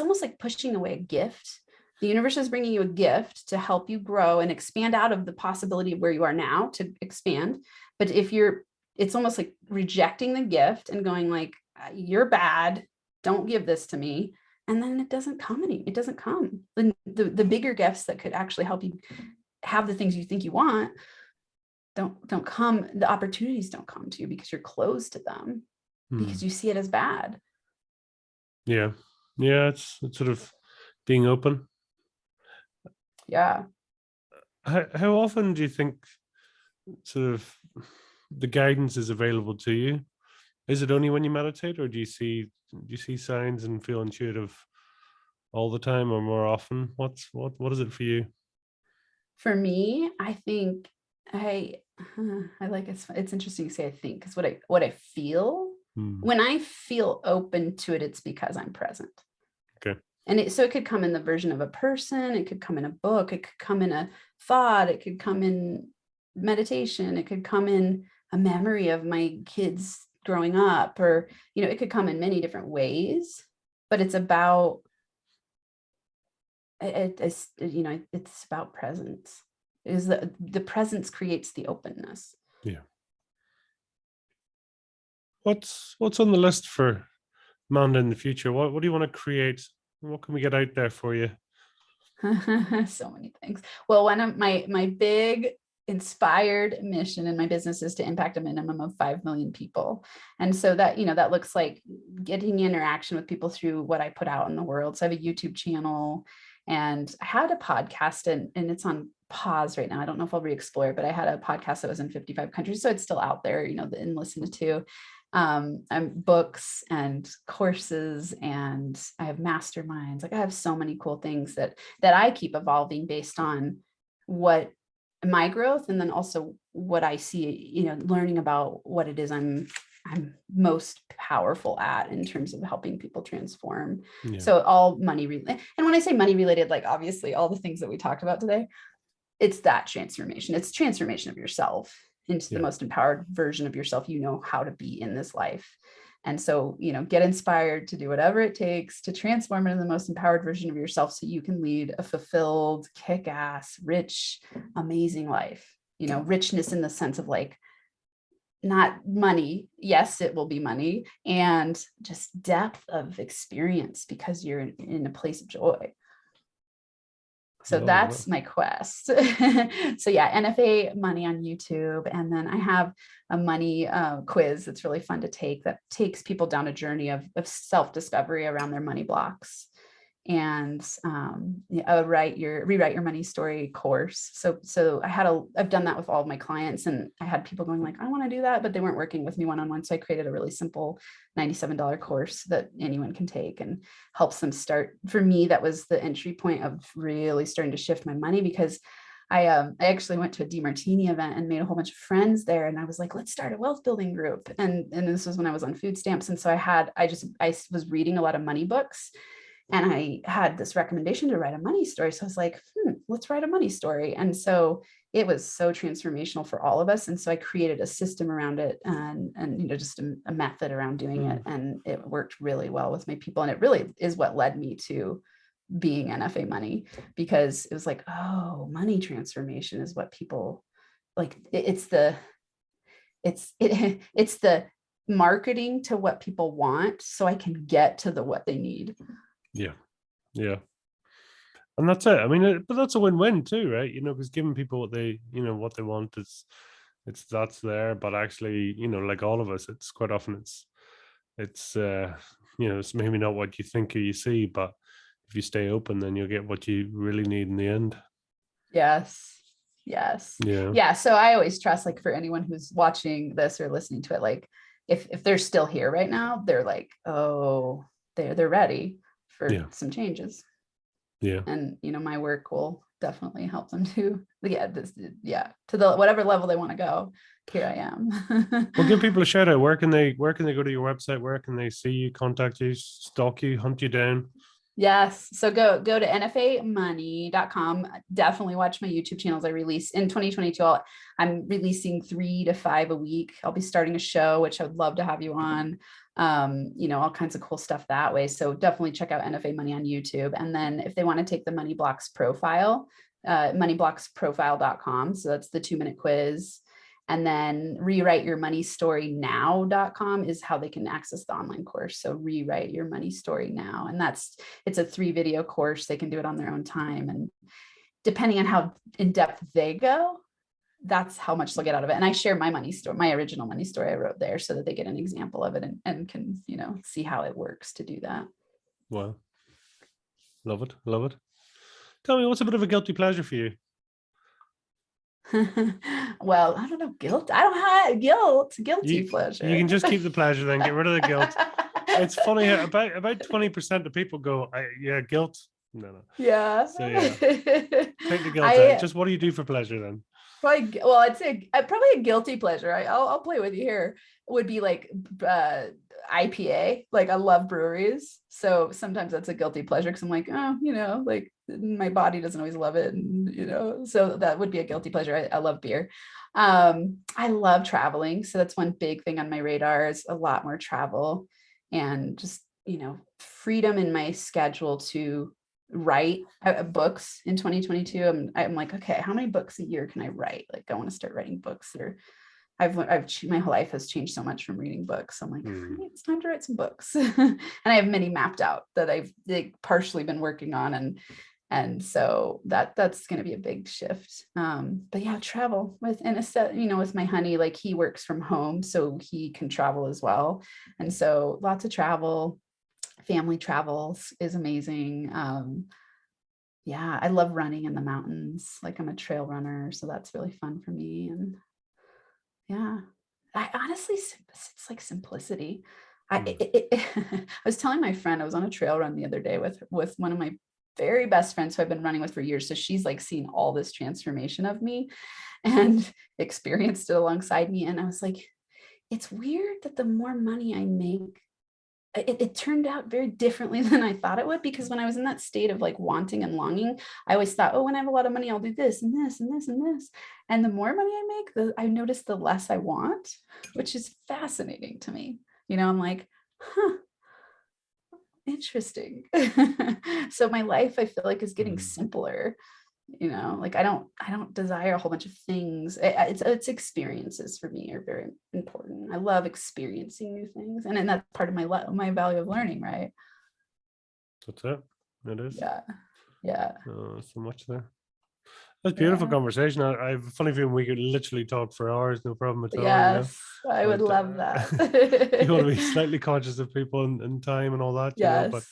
almost like pushing away a gift. The universe is bringing you a gift to help you grow and expand out of the possibility of where you are now to expand. But it's almost like rejecting the gift and going like, you're bad, don't give this to me. And then it doesn't come. The bigger gifts that could actually help you have the things you think you want don't come. The opportunities don't come to you because you're closed to them, because Hmm. you see it as bad. Yeah. Yeah. It's sort of being open. Yeah. How often do you think sort of the guidance is available to you? Is it only when you meditate, or do you see signs and feel intuitive all the time, or more often? What is it for you? For me, I think I I like it's interesting to say I think, because what I feel Hmm. when I feel open to it, it's because I'm present. Okay. And so it could come in the version of a person, it could come in a book, it could come in a thought, it could come in meditation, it could come in a memory of my kids growing up, or, you know, it could come in many different ways, but it's about, you know, it's about presence. Is the presence creates the openness. Yeah. What's on the list for Amanda in the future? What do you want to create? What can we get out there for you? So many things. Well, one of my big inspired mission in my business is to impact a minimum of 5 million people. And so that, you know, that looks like getting interaction with people through what I put out in the world. So I have a YouTube channel, and I had a podcast, and it's on pause right now. I don't know if I'll re-explore, but I had a podcast that was in 55 countries. So it's still out there, you know, and listened to. Books and courses, and I have masterminds. Like I have so many cool things that I keep evolving based on what my growth, and then also what I see, you know, learning about what it is I'm most powerful at in terms of helping people transform. Yeah. So all money related. And when I say money related, like obviously all the things that we talked about today, it's that transformation. It's transformation of yourself into the most empowered version of yourself you know how to be in this life. And so, you know, get inspired to do whatever it takes to transform into the most empowered version of yourself so you can lead a fulfilled, kick-ass, rich, amazing life. You know, richness in the sense of like, not money. Yes, it will be money, and just depth of experience because you're in a place of joy. So that's my quest. So yeah, NFA money on YouTube. And then I have a money quiz that's really fun to take, that takes people down a journey of self-discovery around their money blocks. And rewrite your money story course. So I've done that with all of my clients, and I had people going like, I want to do that, but they weren't working with me one-on-one. So I created a really simple $97 course that anyone can take and helps them start. For me, that was the entry point of really starting to shift my money, because I actually went to a DeMartini event and made a whole bunch of friends there. And I was like, let's start a wealth building group. And this was when I was on food stamps. And so I was reading a lot of money books, and I had this recommendation to write a money story. So I was like, let's write a money story. And so it was so transformational for all of us. And so I created a system around it, and you know, just a method around doing it. And it worked really well with my people. And it really is what led me to being NFA Money, because it was like, oh, money transformation is what people like. It's the marketing to what people want, so I can get to what they need. Yeah. And that's it. I mean, but that's a win-win too, right? You know, because giving people what they want, that's there. But actually, you know, like all of us, it's quite often it's you know, it's maybe not what you think or you see, but if you stay open, then you'll get what you really need in the end. Yes. Yeah. So I always trust, like, for anyone who's watching this or listening to it, like if they're still here right now, they're like, oh, they're ready for some changes. Yeah. And, you know, my work will definitely help them to to the whatever level they want to go. Here I am. Well, give people a shout out. Where can they go to your website? Where can they see you, contact you, stalk you, hunt you down? Yes. So go to nfamoney.com. Definitely watch my YouTube channels. I release in 2022. I'm releasing 3 to 5 a week. I'll be starting a show, which I would love to have you on. You know, all kinds of cool stuff that way. So definitely check out NFA Money on YouTube. And then if they want to take the Money Blocks profile, moneyblocksprofile.com. So that's the 2-minute quiz. And then rewriteyourmoneystorynow.com is how they can access the online course. So rewrite your money story now. And it's a 3-video course. They can do it on their own time. And depending on how in depth they go, that's how much they'll get out of it. And I share my money story, my original money story I wrote there, so that they get an example of it and can, you know, see how it works to do that. Wow. Love it. Tell me, what's a bit of a guilty pleasure for you? Well, I don't know. Guilt. I don't have guilty pleasure. You can just keep the pleasure, then get rid of the guilt. It's funny how about 20% of people go, guilt. No. Yeah. So yeah, take the guilt out. Just what do you do for pleasure then? Probably, well, I'd say probably a guilty pleasure. I'll play with you here. Would be like IPA. Like I love breweries, so sometimes that's a guilty pleasure because I'm like, oh, like my body doesn't always love it, and so that would be a guilty pleasure. I love beer. I love traveling, so that's one big thing on my radar is a lot more travel, and just freedom in my schedule to write books in 2022. I'm like, okay, how many books a year can I write? Like, I want to start writing books. Or my whole life has changed so much from reading books. I'm like, it's time to write some books. And I have many mapped out that I've partially been working on, and so that's going to be a big shift. But yeah, travel with with my honey, like he works from home, so he can travel as well, and so lots of travel. Family travels is amazing. Yeah, I love running in the mountains. Like I'm a trail runner, so that's really fun for me. And yeah, I honestly, it's like simplicity. I was telling my friend I was on a trail run the other day with one of my very best friends who I've been running with for years. So she's like seen all this transformation of me and experienced it alongside me. And I was like, it's weird that the more money I make, it turned out very differently than I thought it would, because when I was in that state of like wanting and longing, I always thought, oh, when I have a lot of money, I'll do this and this and this and this. And the more money I make, I notice the less I want, which is fascinating to me. I'm like, huh, interesting. So my life, I feel like, is getting simpler. Like I don't desire a whole bunch of things. It's experiences for me are very important. I love experiencing new things, and that's part of my value of learning, right? That's it. It is. Yeah. So much there. That's beautiful conversation. I have a funny feeling we could literally talk for hours, no problem at all. Yes, I would love that. You want to be slightly conscious of people and time and all that, yes. But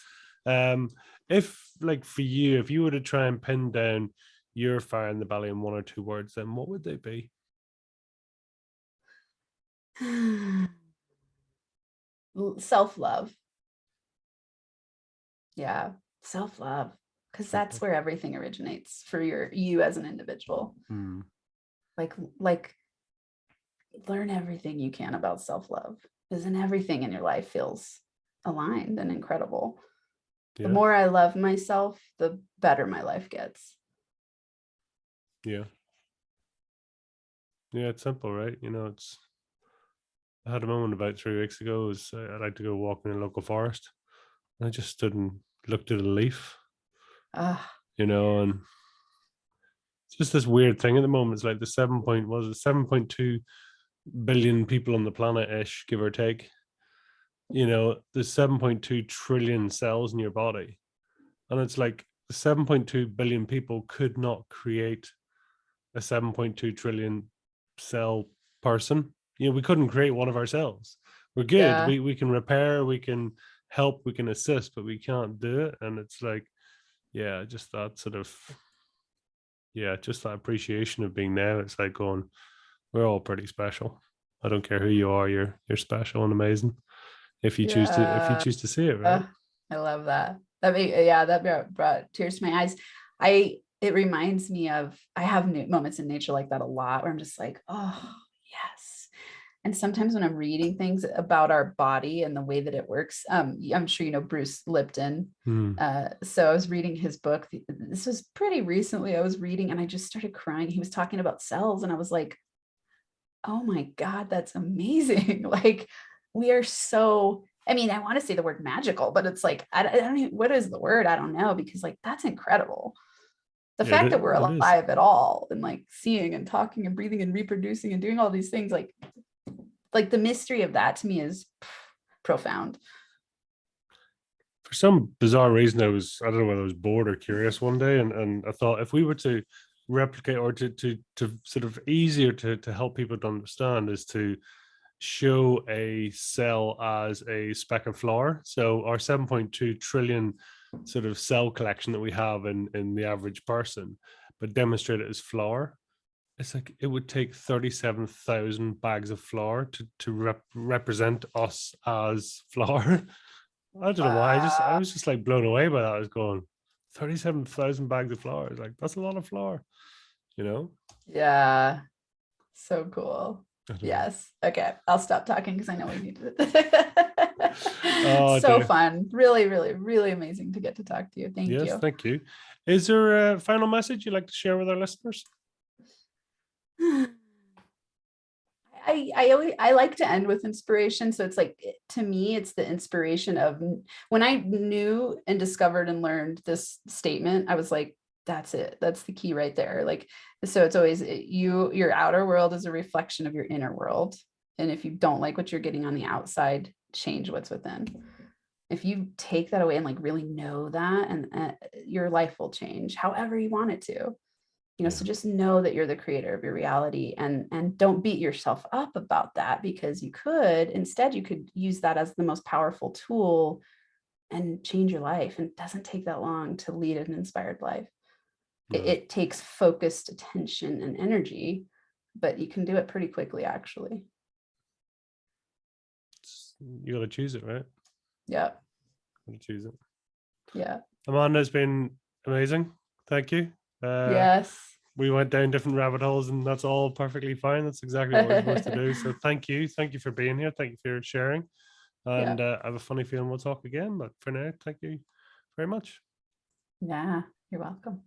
if, like, for you, if you were to try and pin down your fire in the belly in one or two words, then what would they be? Self-love. Yeah, self-love, because that's where everything originates for you as an individual. Like learn everything you can about self-love, because then everything in your life feels aligned and incredible. The more I love myself, the better my life gets. Yeah, it's simple, right? I had a moment about 3 weeks ago. I'd like to go walk in a local forest, and I just stood and looked at a leaf. And it's just this weird thing at the moment. It's like the 7.2 billion people on the planet ish, give or take. There's 7.2 trillion cells in your body, and it's like 7.2 billion people could not create a 7.2 trillion cell person. We couldn't create one of ourselves. We're good. We can repair, we can help, we can assist, but we can't do it. And it's like, just that sort of, just that appreciation of being now. It's like going, we're all pretty special. I don't care who you are, you're special and amazing if you choose to see it, right? I love that. That brought tears to my eyes. It reminds me of, I have moments in nature like that a lot, where I'm just like, oh yes. And sometimes when I'm reading things about our body and the way that it works, I'm sure you know Bruce Lipton. So I was reading his book. This was pretty recently. I was reading and I just started crying. He was talking about cells, and I was like, oh my God, that's amazing. Like, we are so, I want to say the word magical, but it's like, I don't even, what is the word? I don't know, because like, that's incredible. The fact that we're alive at all, and like seeing and talking and breathing and reproducing and doing all these things, like the mystery of that to me is profound. For some bizarre reason, I don't know whether I was bored or curious one day, and I thought, if we were to replicate, or to sort of easier to help people to understand, is to show a cell as a speck of flour. So our 7.2 trillion sort of cell collection that we have in the average person, but demonstrate it as flour. It's like it would take 37,000 bags of flour to represent us as flour. I don't know why. I was just like blown away by that. I was going, 37,000 bags of flour. It's like, that's a lot of flour. you know? Yeah. So cool. I don't know. Yes. Okay. I'll stop talking because I know we need to. Oh, So dear. fun. Really, really, really amazing to get to talk to you. Thank Yes, you. thank you. Is there a final message you'd like to share with our listeners? I like to end with inspiration. So it's like, to me, it's the inspiration of when I knew and discovered and learned this statement, I was like, that's it. That's the key right there. Like, so it's always your outer world is a reflection of your inner world. And if you don't like what you're getting on the outside, change what's within. If you take that away and like really know that, and your life will change however you want it to. So just know that you're the creator of your reality, and don't beat yourself up about that, because instead you could use that as the most powerful tool and change your life. And it doesn't take that long to lead an inspired life. It takes focused attention and energy, but you can do it pretty quickly, actually. You got to choose it, right? Yeah. Got to choose it. Yeah. Amanda, has been amazing. Thank you. Yes. We went down different rabbit holes, and that's all perfectly fine. That's exactly what we're supposed to do. So thank you. Thank you for being here. Thank you for sharing. And I have a funny feeling we'll talk again. But for now, thank you very much. Yeah. You're welcome.